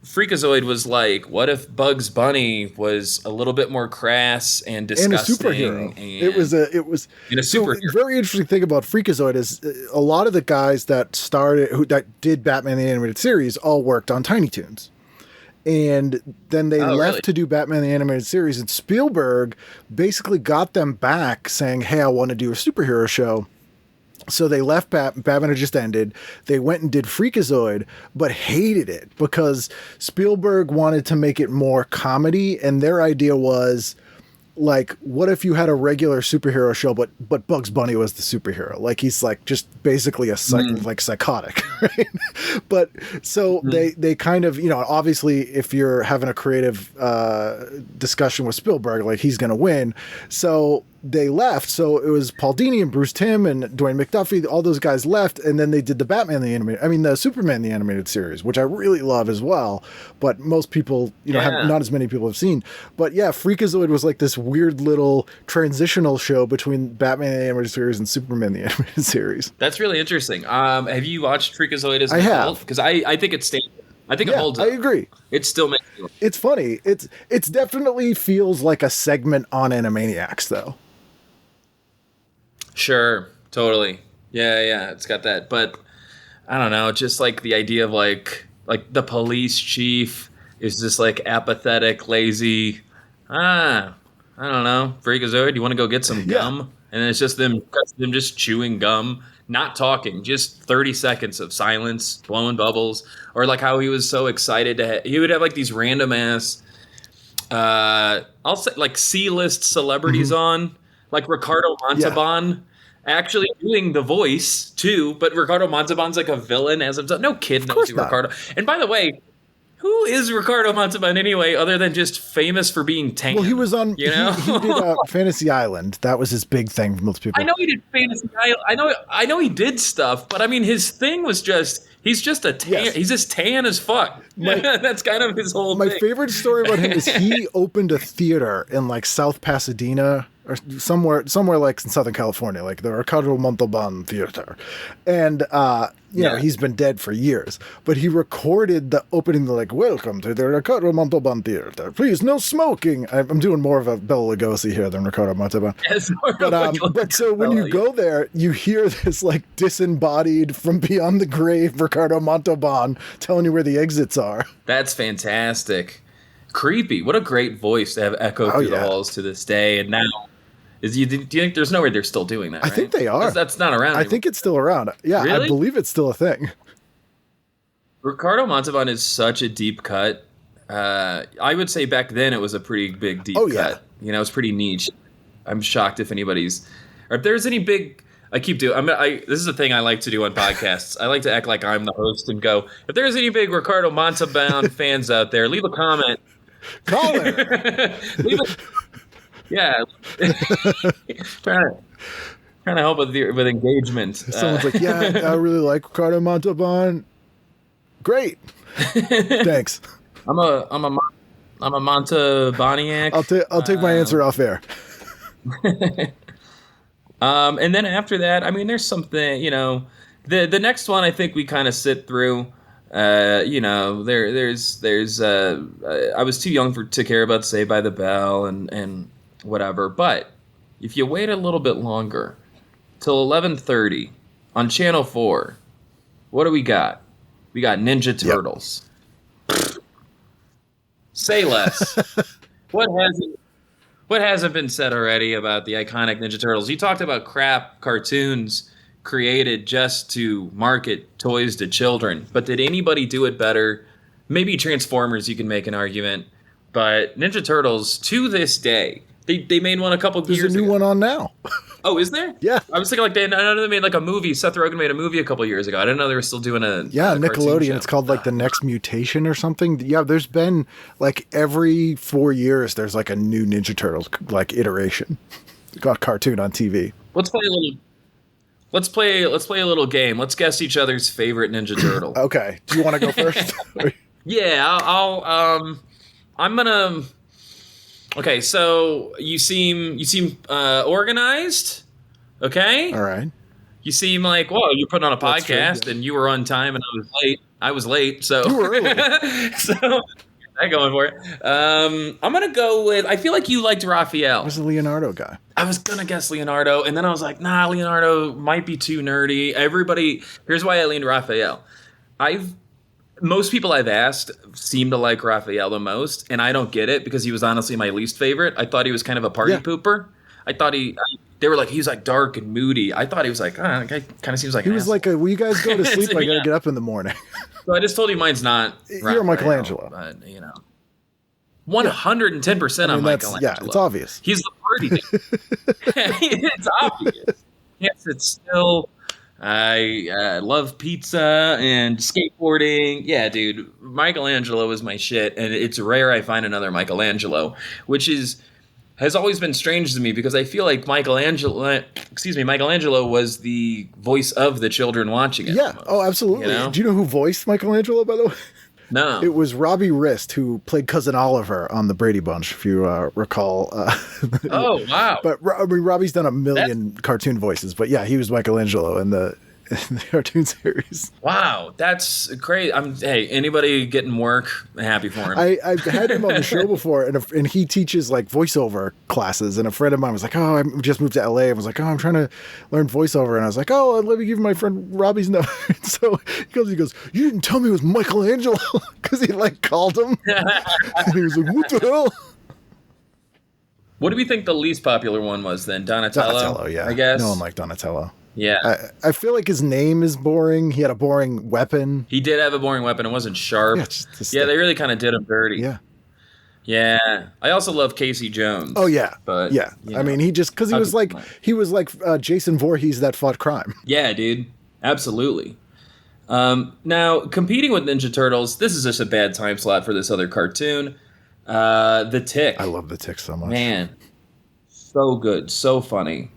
Freakazoid was like, what if Bugs Bunny was a little bit more crass and disgusting? And a superhero. It was a superhero. So very interesting thing about Freakazoid is a lot of the guys that did Batman the Animated Series all worked on Tiny Toons. And then they left to do Batman the Animated Series, and Spielberg basically got them back saying, hey, I want to do a superhero show. So they left Batman had just ended. They went and did Freakazoid, but hated it because Spielberg wanted to make it more comedy, and their idea was like, what if you had a regular superhero show, but Bugs Bunny was the superhero? Like, he's like just basically a like psychotic, right? But so they kind of, you know, obviously if you're having a creative discussion with Spielberg, like he's going to win. So they left. So it was Paul Dini and Bruce Timm and Dwayne McDuffie. All those guys left, and then they did the Superman the animated series, which I really love as well. But most people, you know, not as many people have seen. But yeah, Freakazoid was like this weird little transitional show between Batman the animated series and Superman the animated series. That's really interesting. Have you watched Freakazoid as an adult? Because I think it's stable. I think it holds up. I agree. It still makes it. It's funny. It's definitely feels like a segment on Animaniacs, though. Sure, totally. Yeah, it's got that. But I don't know, just like the idea of like the police chief is just like apathetic, lazy. I don't know, Freakazoid, you want to go get some gum? And then it's just them just chewing gum, not talking, just 30 seconds of silence, blowing bubbles. Or like how he was so excited he would have like these random ass, I'll say like C-list celebrities on. Like Ricardo Montalban actually doing the voice too, but Ricardo Montalban's like a villain as himself. No kid knows who Ricardo. And by the way, who is Ricardo Montalban anyway, other than just famous for being tan? Well, he was on. You know, he did Fantasy Island. That was his big thing for most people. I know he did Fantasy Island. I know he did stuff, but I mean, his thing was just. He's just a tan. Yes. He's just tan as fuck. That's kind of his whole thing. My favorite story about him is he opened a theater in like South Pasadena or somewhere like in Southern California, like the Ricardo Montalban Theater. And, you know, he's been dead for years, but he recorded the opening, like, welcome to the Ricardo Montalban Theater. Please, no smoking. I'm doing more of a Bela Lugosi here than Ricardo Montalban. But so when you go there, you hear this like disembodied from beyond the grave Ricardo Montalban telling you where the exits are. That's fantastic. Creepy. What a great voice to have echo through the halls to this day. And now, do you think there's no way they're still doing that? I think they are. That's not around anymore. I think it's still around. Yeah, really? I believe it's still a thing. Ricardo Montalban is such a deep cut. I would say back then it was a pretty big deep cut. You know, it's pretty niche. I'm shocked if anybody's, or if there's any big. I keep doing. This is a thing I like to do on podcasts. I like to act like I'm the host and go, if there's any big Ricardo Montalban fans out there, leave a comment. Call her. trying to help with engagement. Someone's like, yeah, I really like Ricardo Montalban. Great, thanks. I'm a Montalbaniac. I'll take my answer off air. And then after that, I mean, there's something, you know, the next one I think we kind of sit through. You know, there's I was too young to care about Saved by the Bell and whatever. But if you wait a little bit longer, till 11:30 on Channel 4, what do we got? We got Ninja Turtles. Yep. Say less. What hasn't been said already about the iconic Ninja Turtles? You talked about crap cartoons created just to market toys to children, but did anybody do it better? Maybe Transformers, you can make an argument, but Ninja Turtles, to this day, they made one a couple years ago. There's a new one on now. Oh, is there? Yeah. I was thinking like I know they made like a movie. Seth Rogen made a movie a couple years ago. I didn't know they were still doing a Nickelodeon. It's called like The Next Mutation or something. Yeah, there's been like every 4 years there's like a new Ninja Turtles like iteration. Got cartoon on TV. Let's play a little game. Let's guess each other's favorite Ninja Turtle. Okay. Do you want to go first? Yeah, I'm gonna. Okay, so you seem organized. Okay. All right. You seem like, whoa, you're putting on a podcast and you were on time and I was late. So you were early. So I'm going for it. I'm gonna go with. I feel like you liked Raphael. I was a Leonardo guy. I was gonna guess Leonardo, and then I was like, nah, Leonardo might be too nerdy. Here's why I leaned Raphael. Most people I've asked seem to like Raphael the most, and I don't get it because he was honestly my least favorite. I thought he was kind of a party pooper. I thought they were like, he's like dark and moody. I thought he was like, that guy kind of seems like he was like, will you guys go to sleep? I gotta get up in the morning. So I just told you mine's not. You're Michelangelo. But, you know. 110% on Michelangelo. Yeah, it's obvious. He's the party dude. It's obvious. Yes, it's still. I love pizza and skateboarding. Yeah, dude, Michelangelo is my shit, and it's rare I find another Michelangelo, which has always been strange to me because I feel like Michelangelo was the voice of the children watching it. Yeah. Oh, absolutely. Do you know who voiced Michelangelo, by the way? No. It was Robbie Rist, who played Cousin Oliver on The Brady Bunch, if you recall. Oh, wow. But Robbie's done a million cartoon voices. But yeah, he was Michelangelo in the cartoon series. Wow, that's great. Hey, anybody getting work, I'm happy for him. I've had him on the show before, and he teaches like voiceover classes. And a friend of mine was like, "Oh, I just moved to LA." I was like, "Oh, I'm trying to learn voiceover," and I was like, "Oh, let me give my friend Robbie's number." So he goes, "You didn't tell me it was Michelangelo," because he like called him, and he was like, "What the hell?" What do we think the least popular one was then? Donatello, yeah. I guess. No one liked Donatello. Yeah. I feel like his name is boring. He had a boring weapon. He did have a boring weapon. It wasn't sharp. Yeah, they really kind of did him dirty. Yeah. Yeah. I also love Casey Jones. Oh, yeah. But yeah. I mean, because he was like Jason Voorhees that fought crime. Yeah, dude. Absolutely. Now, competing with Ninja Turtles, this is just a bad time slot for this other cartoon. The Tick. I love The Tick so much. Man. So good. So funny.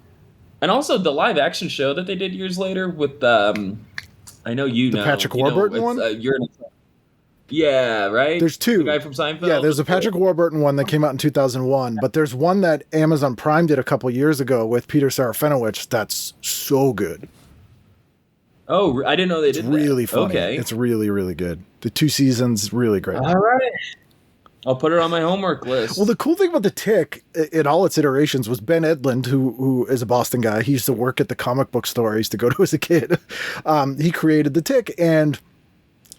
And also the live action show that they did years later with I know the Patrick Warburton one. Yeah, right. There's two. The guy from Seinfeld. Yeah, there's a Patrick Warburton one that came out in 2001, but there's one that Amazon Prime did a couple years ago with Peter Serafinowicz. That's so good. Oh, I didn't know they did that. It's really funny. Okay, it's really, really good. The 2 seasons, really great. All right. I'll put it on my homework list. Well, the cool thing about The Tick in all its iterations was Ben Edlund, who is a Boston guy. He used to work at the comic book store I used to go to as a kid. He created The Tick, and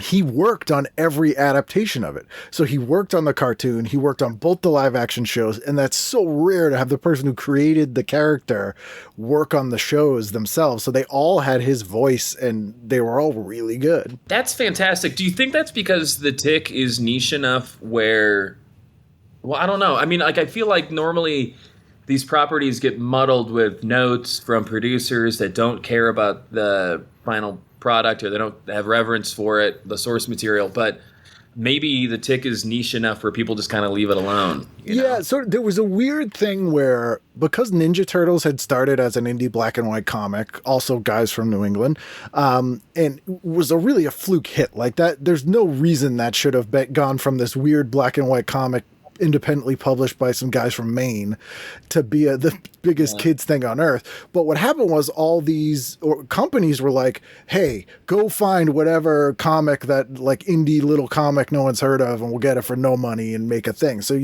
he worked on every adaptation of it. So he worked on the cartoon, he worked on both the live action shows, and that's so rare to have the person who created the character work on the shows themselves. So they all had his voice, and they were all really good. That's fantastic. Do you think that's because The Tick is niche enough where, well, I don't know. I mean, like, I feel like normally these properties get muddled with notes from producers that don't care about the final product, or they don't have reverence for it, the source material, but maybe The Tick is niche enough where people just kind of leave it alone. You know? So there was a weird thing where, because Ninja Turtles had started as an indie black and white comic, also guys from New England, and was really a fluke hit like that. There's no reason that should have gone from this weird black and white comic independently published by some guys from Maine to be the biggest kids thing on earth. But what happened was all these companies were like, hey, go find whatever comic that like indie little comic no one's heard of, and we'll get it for no money and make a thing. So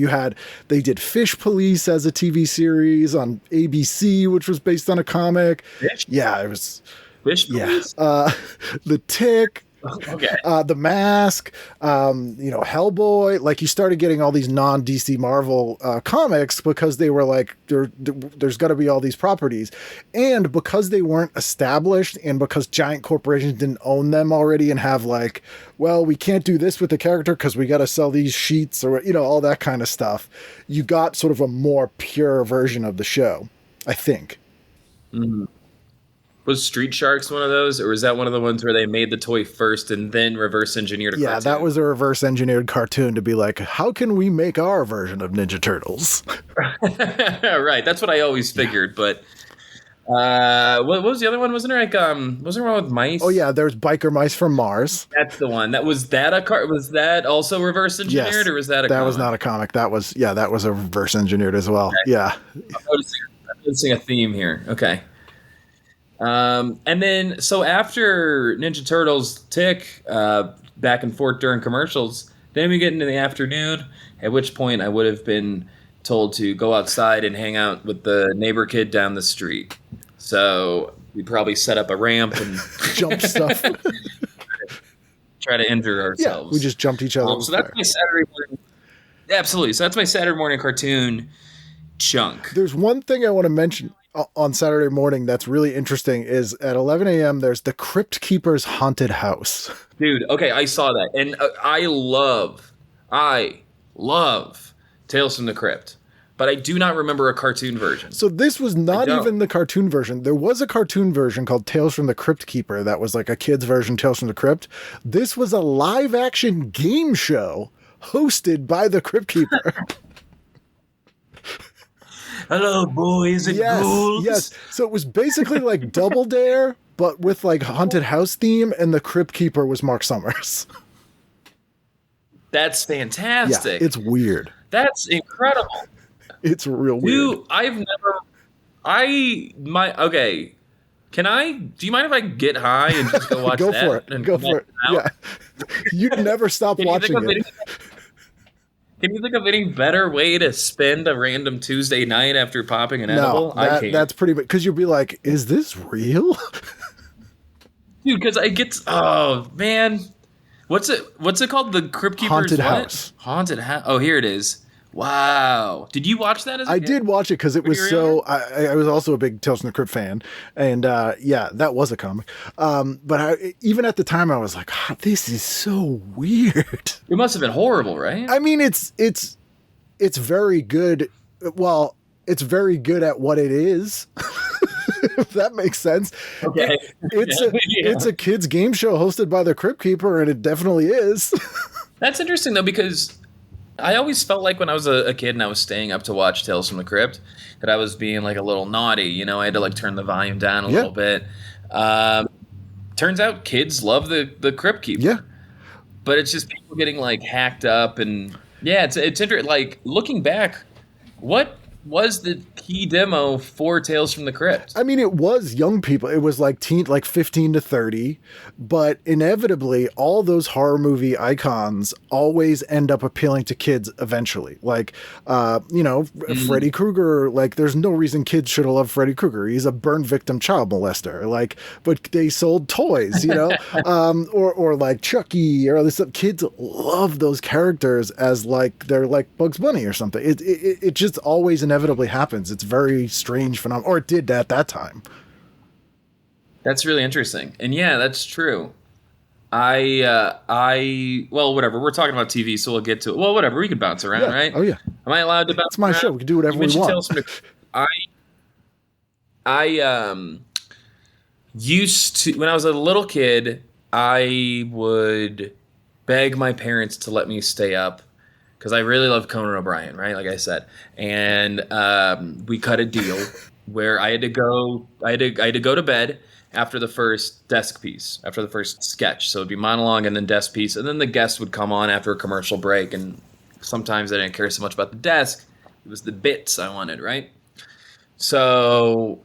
they did Fish Police as a TV series on ABC, which was based on a comic. Fish? Yeah, it was Fish Police? The Tick. Okay. The Mask, Hellboy, like you started getting all these non-DC Marvel comics because they were like, there's got to be all these properties. And because they weren't established, and because giant corporations didn't own them already and have like, well, we can't do this with the character because we got to sell these sheets, or, all that kind of stuff, you got sort of a more pure version of the show, I think. Mm-hmm. Was Street Sharks one of those, or was that one of the ones where they made the toy first and then reverse engineered a cartoon? Yeah, that was a reverse engineered cartoon to be like, how can we make our version of Ninja Turtles? Right, that's what I always figured. But what was the other one? Wasn't there wasn't there one with mice? Oh yeah, there's Biker Mice from Mars. That's the one. Was that also reverse engineered, yes, or was that a that comic? Was not a comic. That was a reverse engineered as well. Okay. Yeah. I'm noticing a theme here. Okay. And then, so after Ninja Turtles Tick, back and forth during commercials, then we get into the afternoon, at which point I would have been told to go outside and hang out with the neighbor kid down the street. So we'd probably set up a ramp and jump stuff. Try to injure ourselves. Yeah, we just jumped each other. So that's my Saturday morning. Absolutely. So that's my Saturday morning cartoon chunk. There's one thing I want to mention on Saturday morning that's really interesting is at 11 a.m. there's the Cryptkeeper's Haunted House. Dude, okay, I saw that. And I love Tales from the Crypt, but I do not remember a cartoon version. So this was not even the cartoon version. There was a cartoon version called Tales from the Cryptkeeper that was like a kid's version, Tales from the Crypt. This was a live-action game show hosted by the Cryptkeeper. Hello, boys and ghouls. Yes. So it was basically like Double Dare, but with like haunted house theme, and the Cryptkeeper was Mark Summers. That's fantastic. Yeah, it's weird. That's incredible. It's real weird. Okay. Do you mind if I get high and just go watch Go that? for it. And Go for it. Yeah. You'd never stop watching it. Can you think of any better way to spend a random Tuesday night after popping an edible? I can't. That's pretty much, because you'll be like, is this real? Dude, because oh man. What's it called? The Cryptkeeper's Haunted House. Haunted House. Oh, here it is. Wow. Did you watch that as a kid? I did watch it because it was so. I was also a big Tales from the Crypt fan, and that was a comic. But even at the time, I was like, this is so weird. It must have been horrible, right? I mean, it's very good. Well, it's very good at what it is. If that makes sense. Okay. It's a kids game show hosted by the Cryptkeeper, and it definitely is. That's interesting though, because I always felt like when I was a kid and I was staying up to watch Tales from the Crypt that I was being like a little naughty. You know, I had to like turn the volume down a little bit. Turns out kids love the Cryptkeeper. Yeah. But it's just people getting like hacked up, and it's interesting. Like looking back, what was the key demo for Tales from the Crypt? I mean, it was young people. It was like 15 to 30, but inevitably all those horror movie icons always end up appealing to kids eventually. Like, Freddy Krueger, like there's no reason kids should have loved Freddy Krueger. He's a burn victim child molester. Like, but they sold toys, or like Chucky or other stuff. Kids love those characters as like, they're like Bugs Bunny or something. It just always inevitably happens. It's very strange phenomenon, or it did at that time. That's really interesting, and yeah, that's true. Well, whatever. We're talking about TV, so we'll get to it. Well, whatever. We can bounce around, right? Oh yeah. Am I allowed to bounce? It's my around? show. We can do whatever we want. I used to, when I was a little kid, I would beg my parents to let me stay up because I really love Conan O'Brien, right? Like I said, and we cut a deal where I had to go to bed after the first desk piece, after the first sketch. So it'd be monologue and then desk piece, and then the guest would come on after a commercial break. And sometimes I didn't care so much about the desk; it was the bits I wanted, right? So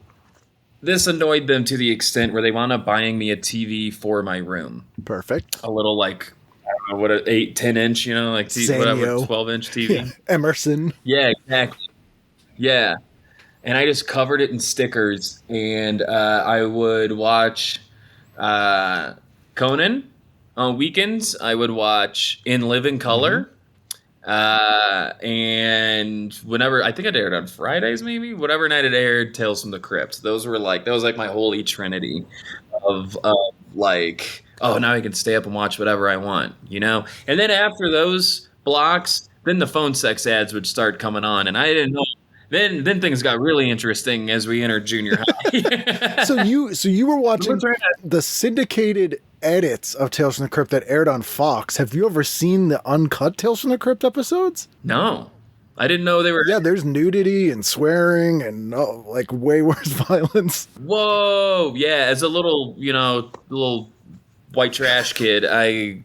this annoyed them to the extent where they wound up buying me a TV for my room. Perfect. A little like, I don't know, what, an 10 inch, like TV, whatever, 12-inch TV. Yeah. Emerson. Yeah, exactly. Yeah. And I just covered it in stickers, and I would watch Conan on weekends. I would watch In Living Color. And whenever, I think it aired on Fridays, maybe whatever night it aired, Tales from the Crypt. That was like my holy trinity of like, oh, now I can stay up and watch whatever I want, And then after those blocks, then the phone sex ads would start coming on, and I didn't know. Then things got really interesting as we entered junior high. So you were watching the syndicated edits of Tales from the Crypt that aired on Fox. Have you ever seen the uncut Tales from the Crypt episodes? No. I didn't know they were... Yeah, there's nudity and swearing and like way worse violence. Whoa. Yeah, as a little white trash kid, I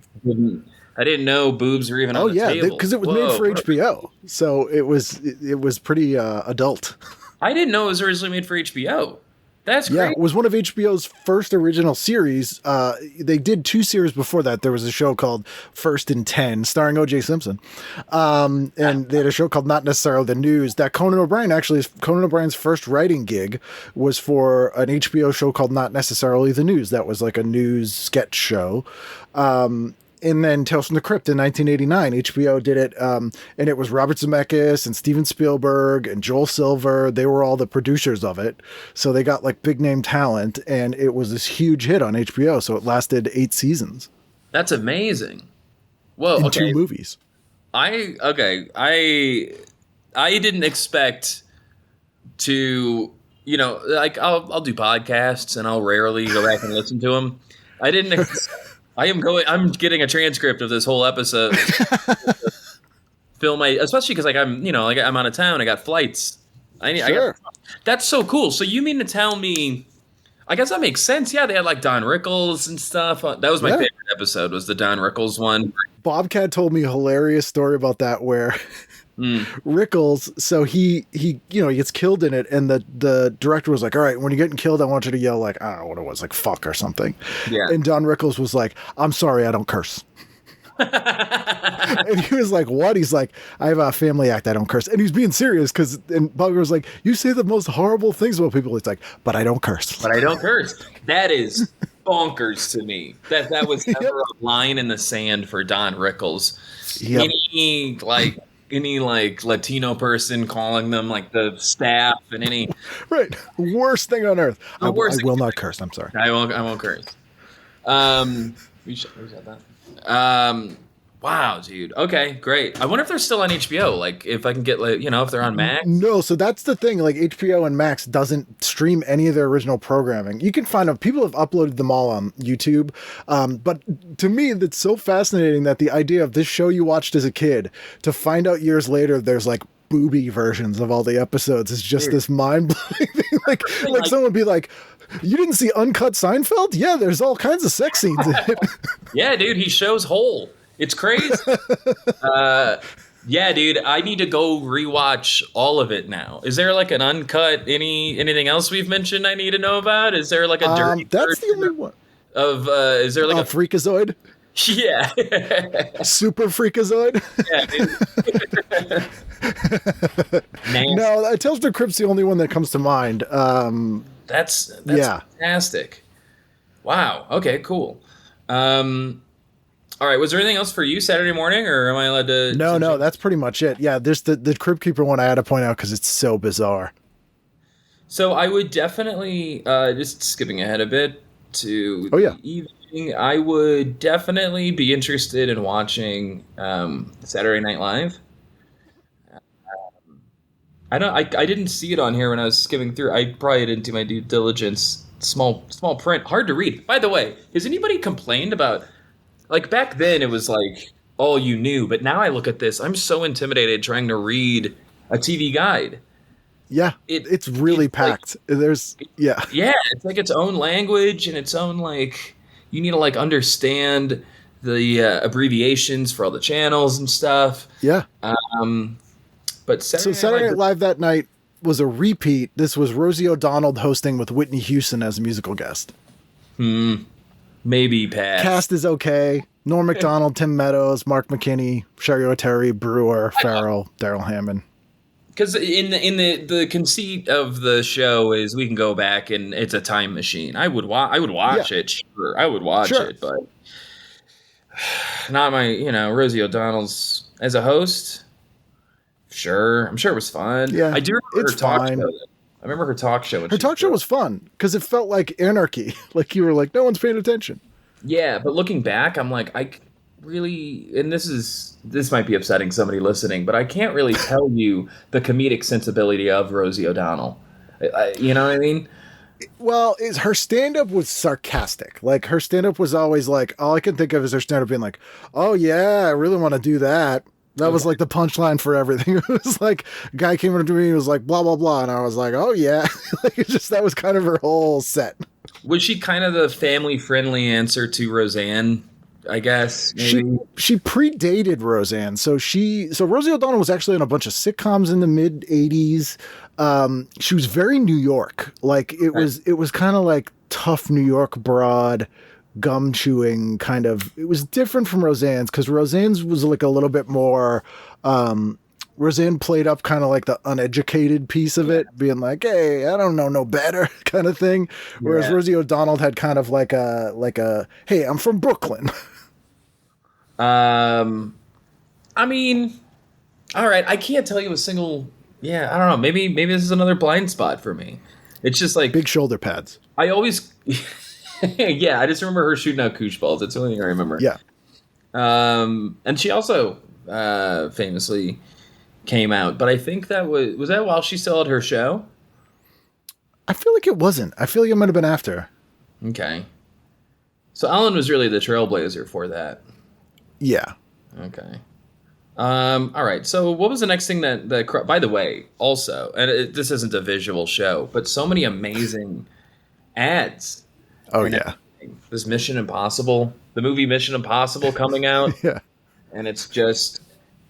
didn't know boobs were even on the table. Because it was made for HBO, so it was pretty adult. I didn't know it was originally made for HBO. That's great. Yeah, it was one of HBO's first original series. They did 2 series before that. There was a show called First and 10, starring O.J. Simpson, and they had a show called Not Necessarily the News. That Conan O'Brien's first writing gig was for an HBO show called Not Necessarily the News. That was like a news sketch show. And then Tales from the Crypt in 1989, HBO did it, and it was Robert Zemeckis and Steven Spielberg and Joel Silver. They were all the producers of it, so they got like big name talent, and it was this huge hit on HBO. So it lasted 8 seasons. That's amazing. Whoa! In okay. 2 movies. I didn't expect to, like I'll do podcasts and I'll rarely go back and listen to them. I'm getting a transcript of this whole episode. Especially because I'm out of town. I got flights. That's so cool. So you mean to tell me? I guess that makes sense. Yeah, they had like Don Rickles and stuff. That was my favorite episode. Was the Don Rickles one? Bobcat told me a hilarious story about that where Rickles. So he gets killed in it, and the director was like, "All right, when you're getting killed, I want you to yell like I don't know what it was, like fuck or something." Yeah. And Don Rickles was like, "I'm sorry, I don't curse." And he was like, "What?" He's like, "I have a family act. I don't curse." And he's being serious and Bobby was like, "You say the most horrible things about people." He's like, "But I don't curse." But I don't curse. That is bonkers to me. That was ever a line in the sand for Don Rickles. Yep. Any Latino person calling them like the staff and any right worst thing on earth. I will not curse. I'm sorry. I won't curse. We said that. Wow, dude. Okay, great. I wonder if they're still on HBO. Like, if I can get, if they're on Max. No, so that's the thing. Like, HBO and Max doesn't stream any of their original programming. You can find them. People have uploaded them all on YouTube. But to me, it's so fascinating that the idea of this show you watched as a kid to find out years later there's like booby versions of all the episodes is just this mind-blowing thing. Like someone would be like, "You didn't see Uncut Seinfeld? Yeah, there's all kinds of sex scenes in it." Yeah, dude, he shows whole. It's crazy. Yeah, dude, I need to go rewatch all of it now. Is there like an uncut anything else we've mentioned I need to know about? Is there like a dirty that's the only one. Is there like a Freakazoid? Yeah. Super Freakazoid? Yeah, dude. No, Tales from the Crypt's the only one that comes to mind. That's fantastic. Wow. Okay, cool. All right. Was there anything else for you Saturday morning, or am I allowed to? No, that's pretty much it. Yeah, there's the Cryptkeeper one I had to point out because it's so bizarre. So I would definitely, just skipping ahead a bit to the evening, I would definitely be interested in watching Saturday Night Live. I didn't see it on here when I was skimming through. I probably didn't do my due diligence. Small print, hard to read. By the way, has anybody complained about, like, back then it was like all you knew, but now I look at this, I'm so intimidated trying to read a TV guide. Yeah, it's really packed. Like, yeah, it's like its own language and its own, like, you need to like understand the abbreviations for all the channels and stuff. Yeah. But Saturday Night Live that night was a repeat. This was Rosie O'Donnell hosting with Whitney Houston as a musical guest. Maybe pass. Cast is okay. Norm Macdonald, Tim Meadows, Mark McKinney, Sherry O'Terry, Brewer, Farrell, Daryl Hammond. Because in the conceit of the show is we can go back and it's a time machine. I would watch it. Sure, I would watch it, but not my Rosie O'Donnell's as a host. Sure, I'm sure it was fun. Yeah, I do remember her talk fine. show. I remember her talk show. Her talk show was fun because it felt like anarchy. Like you were like, no one's paying attention. Yeah, but looking back, I'm like, I really, and this might be upsetting somebody listening, but I can't really tell you the comedic sensibility of Rosie O'Donnell. You know what I mean? Well, her stand-up was sarcastic. Like, her stand-up was always like, all I can think of is her stand-up being like, "Oh yeah, I really want to do that." That was like the punchline for everything. It was like, a guy came up to me and was like, blah, blah, blah. And I was like, oh yeah. Like, that was kind of her whole set. Was she kind of the family-friendly answer to Roseanne, I guess? Maybe? She predated Roseanne. So Rosie O'Donnell was actually on a bunch of sitcoms in the mid-'80s. She was very New York. Like, it was kind of like tough New York broad, gum chewing kind of. It was different from Roseanne's because Roseanne's was like a little bit more. Roseanne played up kind of like the uneducated piece of it, being like, "Hey, I don't know no better" kind of thing. Whereas Rosie O'Donnell had kind of like a "Hey, I'm from Brooklyn." I mean, all right, I can't tell you a single. Yeah, I don't know. Maybe this is another blind spot for me. It's just like big shoulder pads. I always. Yeah, I just remember her shooting out koosh balls. That's the only thing I remember. Yeah. And she also famously came out. But I think that was that while she still had her show? I feel like it wasn't. I feel like it might have been after. Okay. So Ellen was really the trailblazer for that. Yeah. Okay. All right. So what was the next thing that by the way, also, and this isn't a visual show, but so many amazing ads. Oh, yeah. This Mission Impossible, the movie Mission Impossible coming out. Yeah. And it's just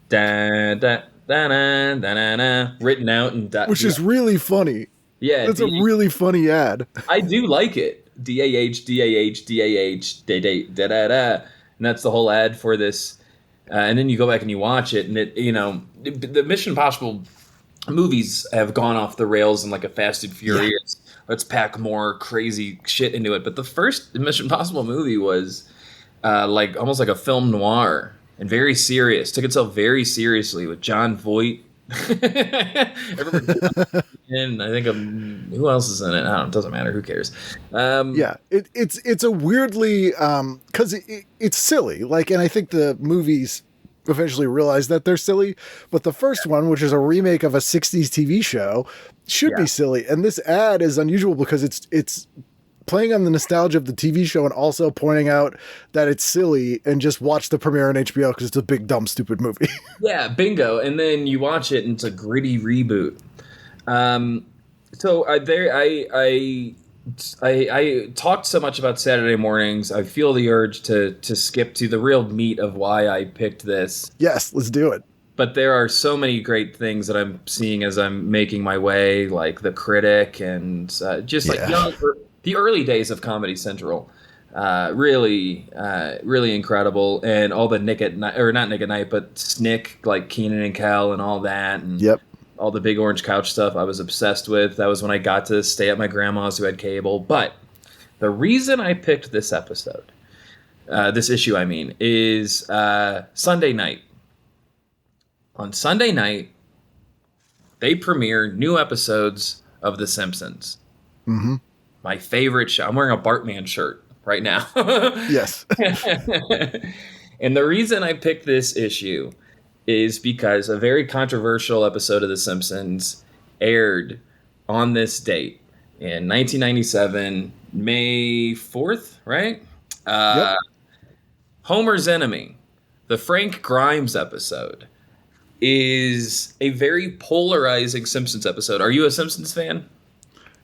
da da da da da da written out and which is really funny. Yeah. It's a really funny ad. I do like it. DAH, DAH, DAH, da da da da da. And that's the whole ad for this. And then you go back and you watch it, and the Mission Impossible movies have gone off the rails in like a Fast and Furious. Yeah. Let's pack more crazy shit into it. But the first Mission Impossible movie was like almost like a film noir and very serious. Took itself very seriously with John Voight. I think who else is in it? I don't know. It doesn't matter. Who cares? It's a weirdly because it's silly. Like, and I think the movies eventually realize that they're silly. But the first one, which is a remake of a '60s TV show, should be silly. And this ad is unusual because it's playing on the nostalgia of the TV show and also pointing out that it's silly, and just watch the premiere on HBO because it's a big, dumb, stupid movie. Yeah, bingo. And then you watch it and it's a gritty reboot. So I talked so much about Saturday mornings. I feel the urge to skip to the real meat of why I picked this. Yes, let's do it. But there are so many great things that I'm seeing as I'm making my way, like The Critic and the early days of Comedy Central. Really incredible. And all the Nick at Night, or not Nick at Night, but SNICK, like Kenan and Kel and all that. And all the Big Orange Couch stuff I was obsessed with. That was when I got to stay at my grandma's who had cable. But the reason I picked this episode, this issue, I mean, is Sunday night. On Sunday night, they premiere new episodes of The Simpsons. Mm-hmm. My favorite show. I'm wearing a Bartman shirt right now. Yes. And the reason I picked this issue is because a very controversial episode of The Simpsons aired on this date in 1997, May 4th, right? Homer's Enemy, the Frank Grimes episode, is a very polarizing Simpsons episode. Are you a Simpsons fan?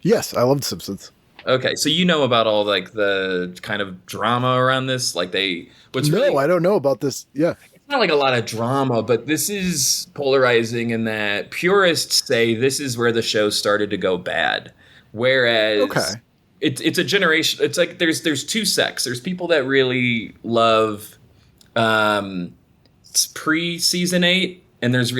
Yes, I love The Simpsons. Okay, so you know about all like the kind of drama around this, like I don't know about this. Yeah, it's not like a lot of drama, but this is polarizing in that purists say this is where the show started to go bad, whereas it's a generation. It's like there's two sects. There's people that really love pre-season 8, and there's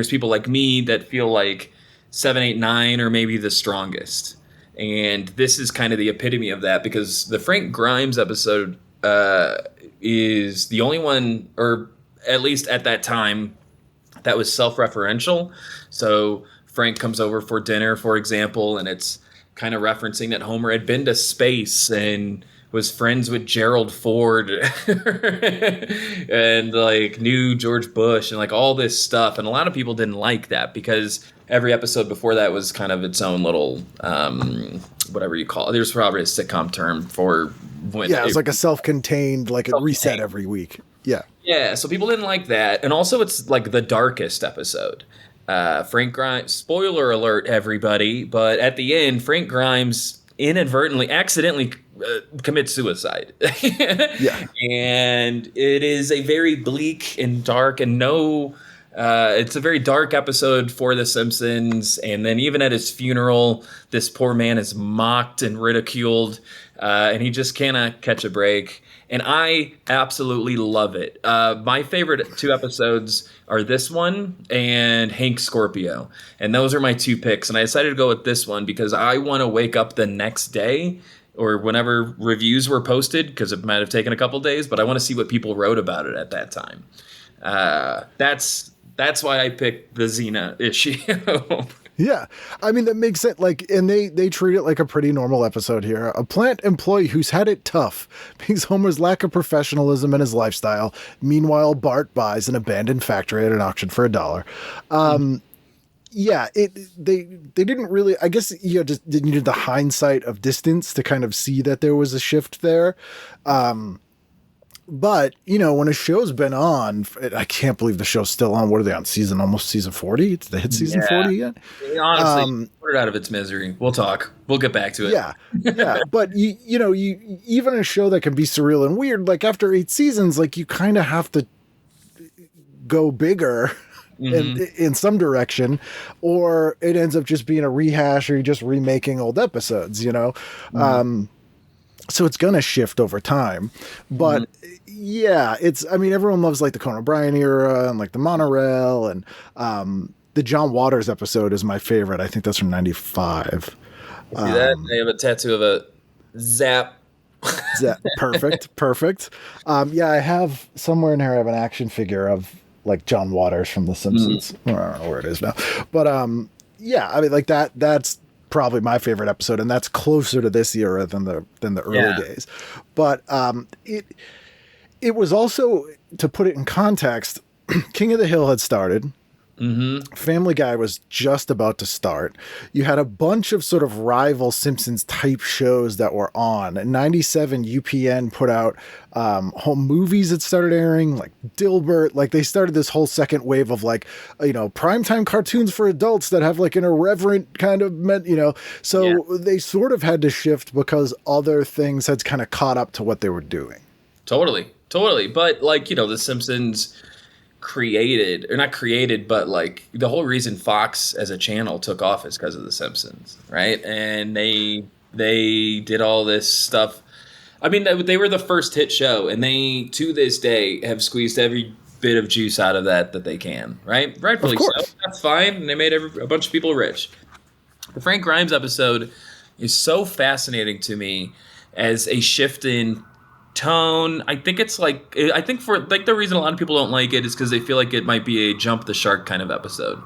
people like me that feel like 7, 8, 9 are maybe the strongest. And this is kind of the epitome of that, because the Frank Grimes episode is the only one, or at least at that time, that was self-referential. So Frank comes over for dinner, for example, and it's kind of referencing that Homer had been to space and was friends with Gerald Ford and like knew George Bush and like all this stuff. And a lot of people didn't like that because every episode before that was kind of its own little, whatever you call it. There's probably a sitcom term for when. Yeah, it was like a self-contained, like a reset every week. Yeah. Yeah, so people didn't like that. And also it's like the darkest episode. Frank Grimes, spoiler alert, everybody, but at the end, Frank Grimes accidentally commits suicide. Yeah. And it is a very bleak and dark and it's a very dark episode for The Simpsons. And then even at his funeral, this poor man is mocked and ridiculed, and he just cannot catch a break. And I absolutely love it. My favorite 2 episodes are this one and Hank Scorpio. And those are my 2 picks. And I decided to go with this one because I want to wake up the next day or whenever reviews were posted, because it might have taken a couple days, but I want to see what people wrote about it at that time. That's why I picked the Xena issue. Yeah. I mean, that makes it like, and they treat it like a pretty normal episode here. A plant employee who's had it tough because Homer's lack of professionalism in his lifestyle. Meanwhile, Bart buys an abandoned factory at an auction for $1. Yeah, they didn't really, I guess you just needed the hindsight of distance to kind of see that there was a shift there. But, you know, when a show's been on, I can't believe the show's still on. What are they on? Almost season 40? They hit season 40 yet? Honestly, put it out of its misery. We'll talk. We'll get back to it. Yeah. Yeah. But, you know, even a show that can be surreal and weird, like after 8 seasons, like you kind of have to go bigger in some direction, or it ends up just being a rehash or you're just remaking old episodes, you know? So it's going to shift over time, but yeah, I mean, everyone loves like the Conan O'Brien era and like the monorail, and the John Waters episode is my favorite. I think that's from 95. See that? I have a tattoo of a zap. Perfect. Yeah, I have somewhere in here, I have an action figure of like John Waters from The Simpsons. I don't know where it is now, but yeah, I mean, like that's probably my favorite episode, and that's closer to this era than the early days. But it was also, to put it in context, King of the Hill had started. Family Guy was just about to start. You had a bunch of sort of rival Simpsons type shows that were on. In 97, UPN put out home movies that started airing, like Dilbert. Like they started this whole second wave of like, you know, primetime cartoons for adults that have like an irreverent kind of, you know. So they sort of had to shift because other things had kind of caught up to what they were doing. Totally. But like, you know, The Simpsons not created, but like the whole reason Fox as a channel took off is because of The Simpsons, right? And they did all this stuff. I mean, they were the first hit show, and they, to this day, have squeezed every bit of juice out of that they can, right? Rightfully so. That's fine, and they made a bunch of people rich. The Frank Grimes episode is so fascinating to me as a shift in tone. I think for like the reason a lot of people don't like it is because they feel like it might be a jump the shark kind of episode.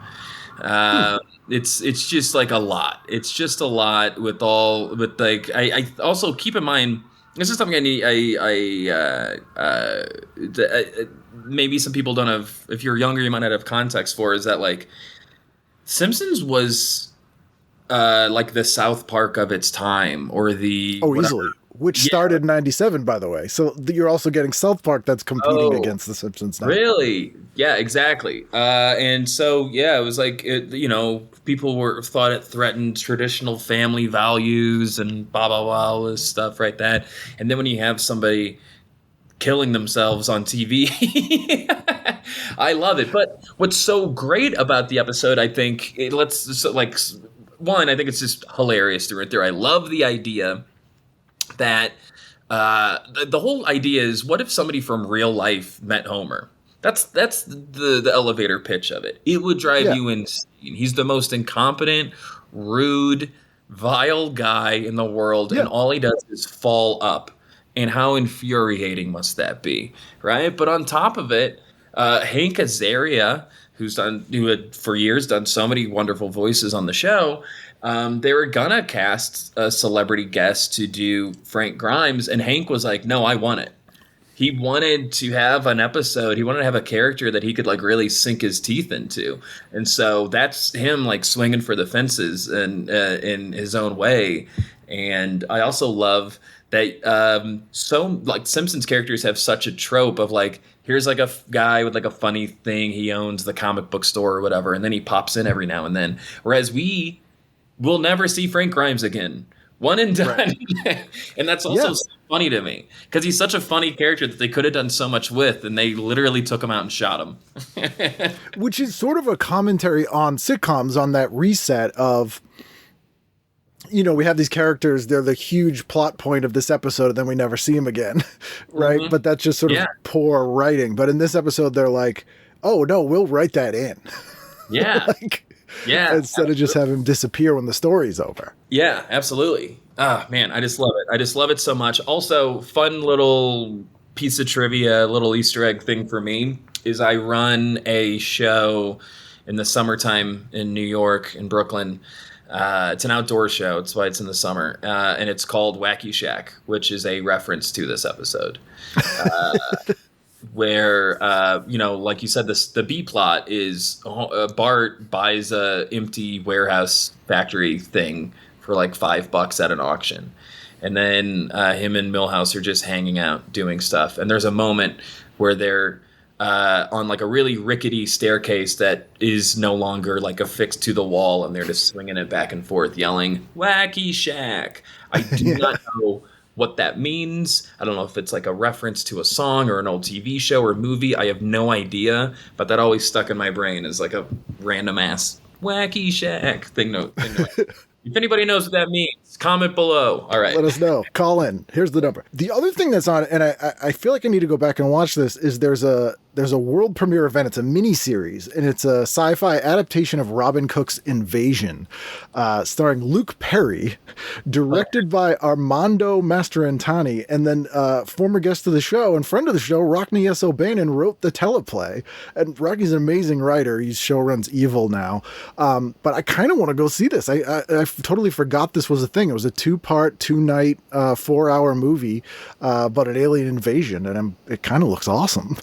It's just like a lot. It's just a lot with like I also keep in mind, this is something maybe some people don't have, if you're younger you might not have context for, is that like Simpsons was like the South Park of its time, or the easily. Which started in 97, by the way. So you're also getting South Park that's competing against The Simpsons now. Really? Yeah, exactly. And so, yeah, it was like, you know, people thought it threatened traditional family values and blah, blah, blah, all this stuff, right? That. And then when you have somebody killing themselves on TV, I love it. But what's so great about the episode, I think, I think it's just hilarious through and through. I love the idea that the whole idea is, what if somebody from real life met Homer? That's the elevator pitch of it. It would drive you insane. He's the most incompetent, rude, vile guy in the world, and all he does is fall up. And how infuriating must that be, right? But on top of it, Hank Azaria, who had for years done so many wonderful voices on the show, they were gonna cast a celebrity guest to do Frank Grimes, and Hank was like, no, I want it. He wanted to have an episode. He wanted to have a character that he could like really sink his teeth into. And so that's him like swinging for the fences and in his own way. And I also love that so like Simpsons characters have such a trope of like, here's like a guy with like a funny thing. He owns the comic book store or whatever, and then he pops in every now and then. Whereas we'll never see Frank Grimes again. One and done. Right. And that's also so funny to me, because he's such a funny character that they could have done so much with, and they literally took him out and shot him. Which is sort of a commentary on sitcoms, on that reset of, you know, we have these characters, they're the huge plot point of this episode, and then we never see them again, right? But that's just sort of poor writing. But in this episode, they're like, oh, no, we'll write that in. Yeah. Instead of just have him disappear when the story's over. Yeah, absolutely. Ah, man, I just love it. I just love it so much. Also, fun little piece of trivia, little Easter egg thing for me is I run a show in the summertime in New York, in Brooklyn. It's an outdoor show. That's why it's in the summer. And it's called Wacky Shack, which is a reference to this episode. Where, like you said, the B plot is Bart buys a empty warehouse factory thing for like $5 at an auction. And then him and Milhouse are just hanging out doing stuff. And there's a moment where they're on like a really rickety staircase that is no longer like affixed to the wall. And they're just swinging it back and forth, yelling, Wacky Shack. I do not know what that means. I don't know if it's like a reference to a song or an old TV show or movie. I have no idea, but that always stuck in my brain as like a random ass Wacky Shack thing. If anybody knows what that means, comment below. All right. Let us know. Call in. Here's the number. The other thing that's on, and I feel like I need to go back and watch this, is there's a world premiere event. It's a mini series, and it's a sci-fi adaptation of Robin Cook's Invasion, starring Luke Perry, directed by Armando Mastrantani, and then former guest of the show and friend of the show, Rockne S. O'Bannon, wrote the teleplay. And Rocky's an amazing writer. He show runs Evil now. But I kind of want to go see this. I totally forgot this was a thing. It was a 2-part, 2-night, 4-hour movie about an alien invasion, and it kind of looks awesome.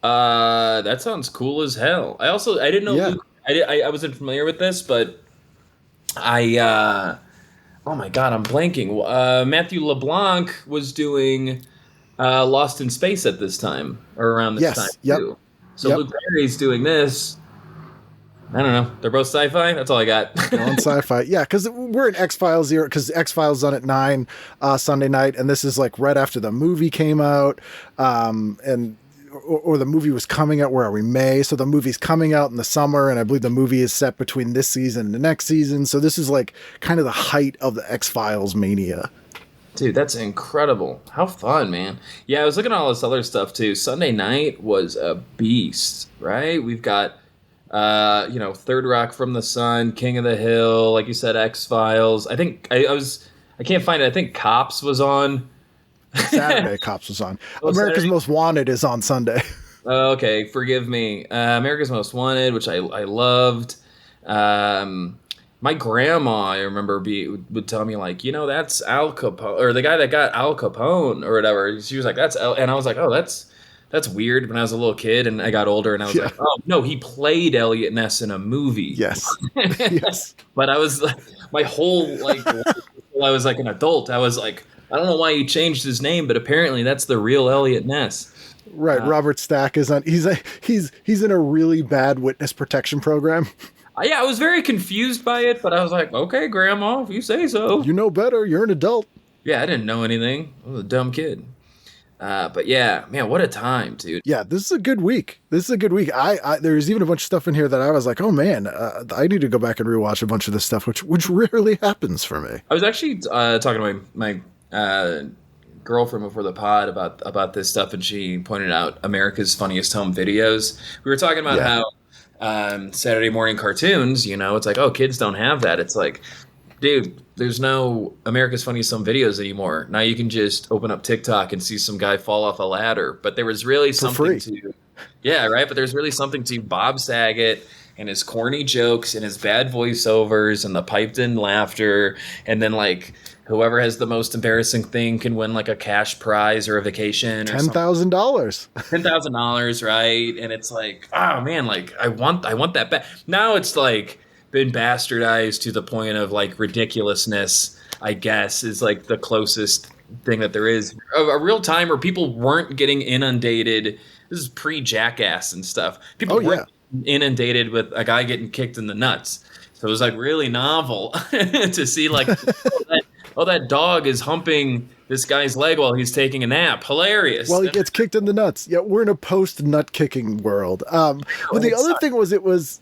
That sounds cool as hell. I didn't know. Yeah. Luke, I wasn't familiar with this, but oh my God, I'm blanking. Matthew LeBlanc was doing Lost in Space at this time, or around this time too. So Luke Perry's doing this. I don't know. They're both sci-fi. That's all I got. On sci-fi. Yeah, because we're in X-Files here, because X-Files on at 9 Sunday night, and this is like right after the movie came out, or the movie was coming out, where are we, May? So the movie's coming out in the summer, and I believe the movie is set between this season and the next season. So this is like kind of the height of the X-Files mania. Dude, that's incredible. How fun, man. Yeah, I was looking at all this other stuff too. Sunday night was a beast, right? We've got Third Rock from the Sun, King of the Hill, like you said, X-Files. I think I can't find it. I think Cops was on. Saturday, Cops was on. America's Saturday? Most Wanted is on Sunday. Okay, forgive me. America's Most Wanted, which I loved. My grandma, I remember, would tell me like, that's Al Capone, or the guy that got Al Capone or whatever. She was like, that's Al, and I was like, oh, that's weird. When I was a little kid and I got older, and I was like, oh no, he played Elliot Ness in a movie. Yes. Yes. But I was like, my whole life, until I was like an adult, I was like, I don't know why he changed his name, but apparently that's the real Elliot Ness. Right. Robert Stack is on. He's in a really bad witness protection program. Yeah, I was very confused by it, but I was like, okay, Grandma, if you say so. You know better. You're an adult. Yeah, I didn't know anything. I was a dumb kid. But yeah, man, what a time, dude. Yeah, this is a good week. There's even a bunch of stuff in here that I was like, oh man, I need to go back and rewatch a bunch of this stuff, which rarely happens for me. I was actually talking to my girlfriend before the pod about this stuff, and she pointed out America's Funniest Home Videos. We were talking about how Saturday morning cartoons, it's like, oh, kids don't have that. It's like, dude, there's no America's Funniest Home Videos anymore. Now you can just open up TikTok and see some guy fall off a ladder. But there was really something to, yeah, right. But there's really something to Bob Saget and his corny jokes and his bad voiceovers and the piped in laughter. And then like whoever has the most embarrassing thing can win like a cash prize or a vacation. $10,000. $10,000, right? And it's like, oh man, like I want that back. Now it's like been bastardized to the point of like ridiculousness, I guess, is like the closest thing that there is. A real time where people weren't getting inundated. This is pre-Jackass and stuff. People weren't inundated with a guy getting kicked in the nuts. So it was like really novel to see like, that dog is humping this guy's leg while he's taking a nap. Hilarious. Well, he gets kicked in the nuts. Yeah, we're in a post-nut kicking world. But the other thing was it was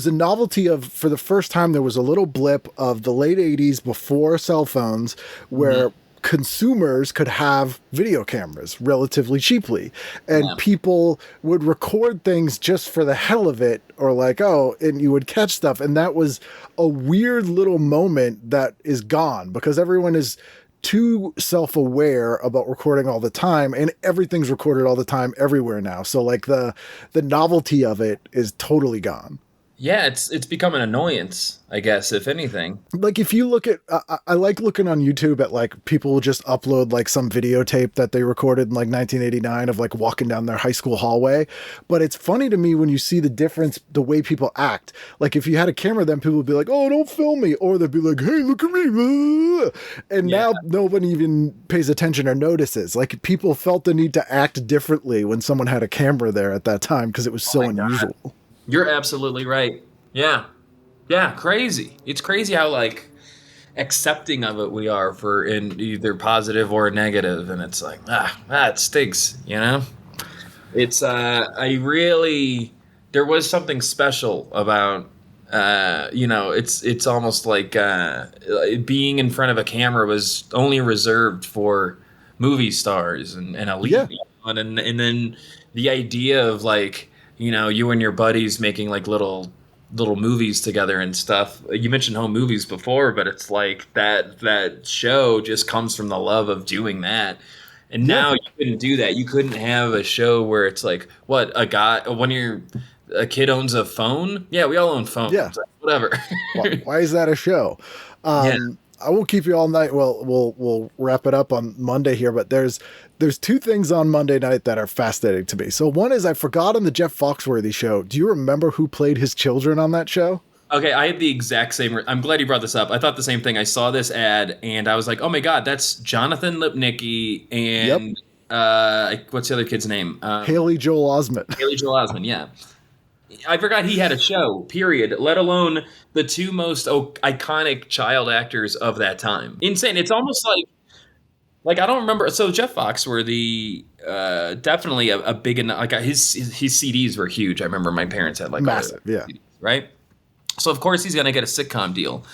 a novelty of, for the first time, there was a little blip of the late 80s before cell phones where consumers could have video cameras relatively cheaply, and people would record things just for the hell of it, or like, and you would catch stuff. And that was a weird little moment that is gone because everyone is too self-aware about recording all the time, and everything's recorded all the time everywhere now. So like the novelty of it is totally gone. Yeah, it's become an annoyance, I guess, if anything. Like if you look at, I like looking on YouTube at like people will just upload like some videotape that they recorded in like 1989 of like walking down their high school hallway. But it's funny to me when you see the difference, the way people act. Like if you had a camera, then people would be like, "Oh, don't film me," or they'd be like, "Hey, look at me." And now nobody even pays attention or notices. Like people felt the need to act differently when someone had a camera there at that time because it was so unusual. God. You're absolutely right. Yeah. Yeah, crazy. It's crazy how, like, accepting of it we are for in either positive or negative. And it's like, it stinks, you know? It's, there was something special about, it's almost like being in front of a camera was only reserved for movie stars and elite. Yeah. And then the idea of, like, you and your buddies making like little movies together and stuff. You mentioned home movies before, but it's like that show just comes from the love of doing that. And now you couldn't do that. You couldn't have a show where it's like, what, a kid owns a phone? Yeah, we all own phones. Yeah. Whatever. Why is that a show? I won't keep you all night. Well, we'll wrap it up on Monday here, but there's two things on Monday night that are fascinating to me. So one is I forgot on the Jeff Foxworthy Show. Do you remember who played his children on that show? Okay, I had the exact same. I'm glad you brought this up. I thought the same thing. I saw this ad and I was like, oh my God, that's Jonathan Lipnicki and what's the other kid's name? Haley Joel Osment. Haley Joel Osment, yeah. I forgot he had a show, period, let alone the two most iconic child actors of that time. Insane. It's almost like I don't remember. So Jeff Foxworthy, definitely a big enough, like his CDs were huge. I remember my parents had like massive, CDs, right? So of course he's going to get a sitcom deal.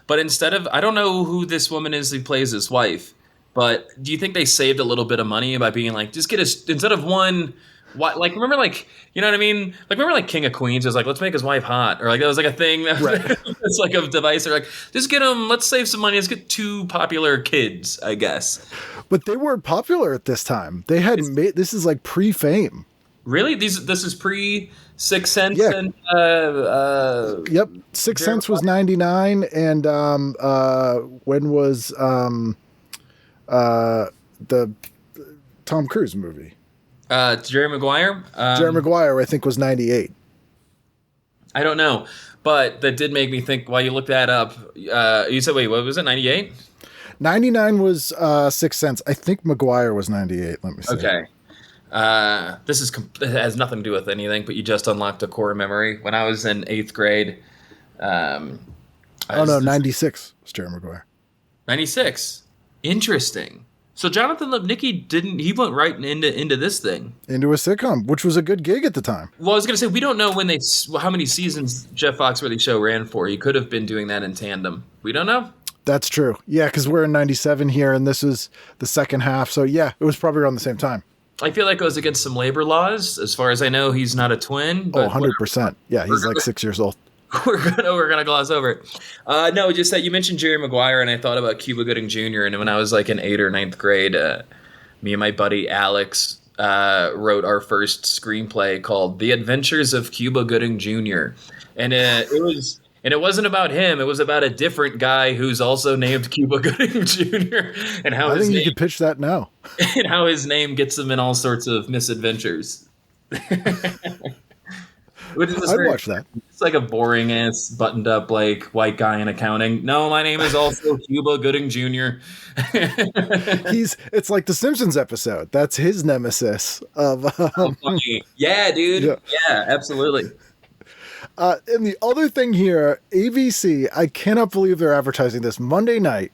But instead of, I don't know who this woman is who plays his wife, but do you think they saved a little bit of money by being like, just get instead of one, like remember like, you know what I mean? Like remember like King of Queens was like, let's make his wife hot, or like that was like a thing that it's like a device. Or like, just get him, let's save some money, let's get two popular kids, I guess. But they weren't popular at this time. They had made, this is like pre-fame. Really? This is pre Sixth Sense and yep. Sixth Sense was 99 and when was the Tom Cruise movie? Jerry Maguire? Jerry Maguire, I think, was 98. I don't know. But that did make me think, while you looked that up, you said, wait, what was it, 98? 99 was Sixth Sense. I think Maguire was 98. Let me see. Okay. It has nothing to do with anything, but you just unlocked a core memory. When I was in 8th grade... 96 was Jerry Maguire. 96. Interesting. So Jonathan Lipnicki he went right into this thing. Into a sitcom, which was a good gig at the time. Well, I was going to say, we don't know how many seasons Jeff Foxworthy Show ran for. He could have been doing that in tandem. We don't know. That's true. Yeah, because we're in 97 here, and this is the second half. So yeah, it was probably around the same time. I feel like it goes against some labor laws. As far as I know, he's not a twin. But 100%. Yeah, he's like 6 years old. We're gonna gloss over it. No, just that you mentioned Jerry Maguire, and I thought about Cuba Gooding Jr. And when I was like in 8th or 9th grade, me and my buddy Alex wrote our first screenplay called "The Adventures of Cuba Gooding Jr." And it wasn't about him. It was about a different guy who's also named Cuba Gooding Jr. And how I think you could pitch that now. And how his name gets him in all sorts of misadventures. I'd watch that. It's like a boring ass buttoned up like white guy in accounting. No, my name is also Cuba Gooding Jr. It's like the Simpsons episode. That's his nemesis of yeah, dude. Yeah, absolutely. And the other thing here, ABC, I cannot believe they're advertising this Monday night.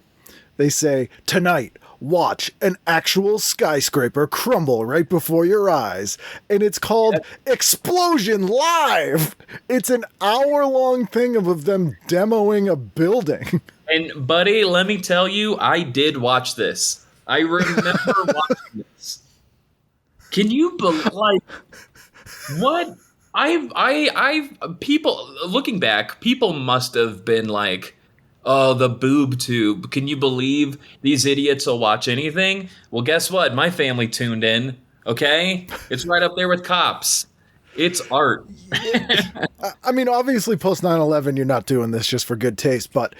They say, tonight, watch an actual skyscraper crumble right before your eyes. And it's called Explosion Live. It's an hour-long thing of them demoing a building. And, buddy, let me tell you, I did watch this. I remember watching this. Can you believe, like, what? People, looking back, people must have been like, oh, the boob tube. Can you believe these idiots will watch anything? Well, guess what? My family tuned in, okay? It's right up there with Cops. It's art. I mean, obviously, post 9/11, you're not doing this just for good taste, but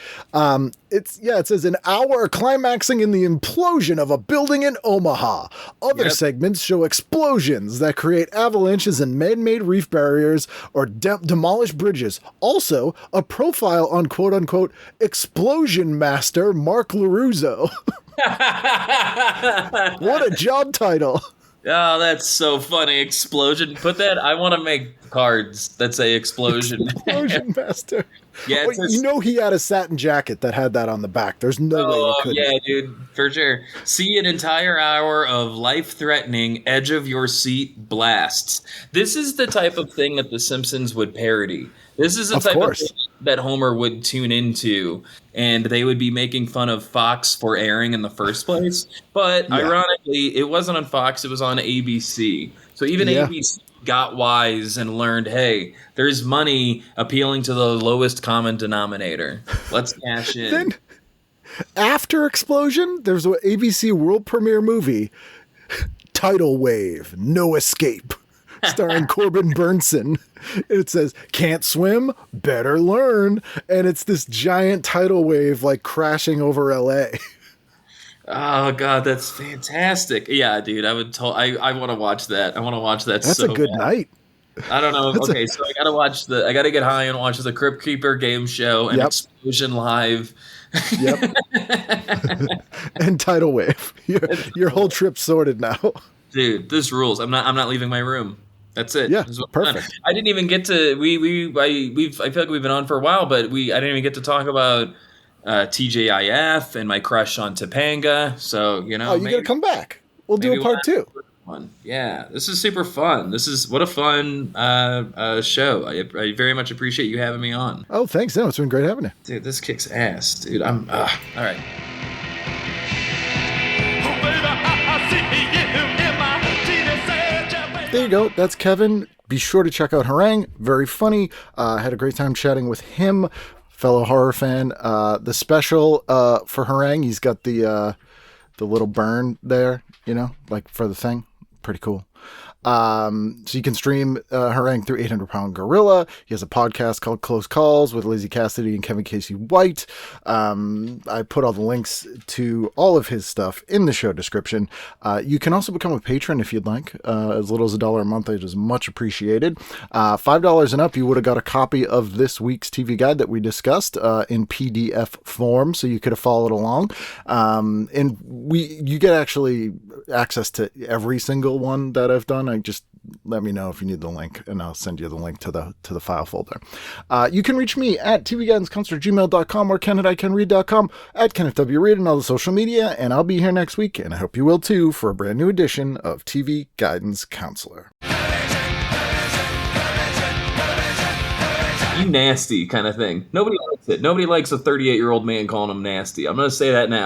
it says an hour climaxing in the implosion of a building in Omaha. Other segments show explosions that create avalanches and man-made reef barriers or demolish bridges. Also, a profile on quote-unquote explosion master Mark LaRusso. What a job title. Oh, that's so funny. Explosion. Put that. I want to make cards that say explosion. Explosion master. Yeah, You know he had a satin jacket that had that on the back. There's no way you couldn't. Yeah, dude, for sure. See an entire hour of life-threatening, edge-of-your-seat blasts. This is the type of thing that The Simpsons would parody. This is the type of thing that Homer would tune into, and they would be making fun of Fox for airing in the first place. But ironically, it wasn't on Fox, it was on ABC. So even ABC got wise and learned, hey, there's money appealing to the lowest common denominator. Let's cash in. Then, after Explosion, there's an ABC world premiere movie, Tidal Wave, No Escape, starring Corbin Burnson. It says, can't swim, better learn. And it's this giant tidal wave like crashing over LA. Oh God, that's fantastic! Yeah, dude, I would. I want to watch that. I want to watch that. That's so a good bad. night. I don't know. Okay, so I gotta get high and watch the Cryptkeeper game show and Explosion Live. Yep. And tidal wave. Your whole trip's sorted now. Dude, this rules. I'm not leaving my room. That's it. Yeah, perfect. I didn't even get to. I feel like we've been on for a while, but I didn't even get to talk about TJIF and my crush on Topanga. So, you know. Oh, you got to come back. We'll do a part 2. Yeah, this is super fun. What a fun show. I very much appreciate you having me on. Oh, thanks. No, it's been great having you. Dude, this kicks ass. Dude, all right. There you go. That's Kevin. Be sure to check out Harangue. Very funny. Had a great time chatting with him. Fellow horror fan. The special for Harangue, he's got the little burn there, you know, like for the thing. Pretty cool. So you can stream Harangue through 800 Pound Gorilla. He has a podcast called Close Calls with Lizzie Cassidy and Kevin Casey White. I put all the links to all of his stuff in the show description. You can also become a patron if you'd like. As little as $1 a month, it is much appreciated. $5 and up, you would have got a copy of this week's TV guide that we discussed in PDF form, so you could have followed along. And you get actually access to every single one that I've done. Just let me know if you need the link, and I'll send you the link to the file folder. You can reach me at tvguidance@gmail.com or ken@icanread.com, at Kenneth W. Reid and all the social media, and I'll be here next week, and I hope you will too, for a brand new edition of TV Guidance Counselor. You nasty kind of thing. Nobody likes it. Nobody likes a 38-year-old man calling him nasty. I'm going to say that now.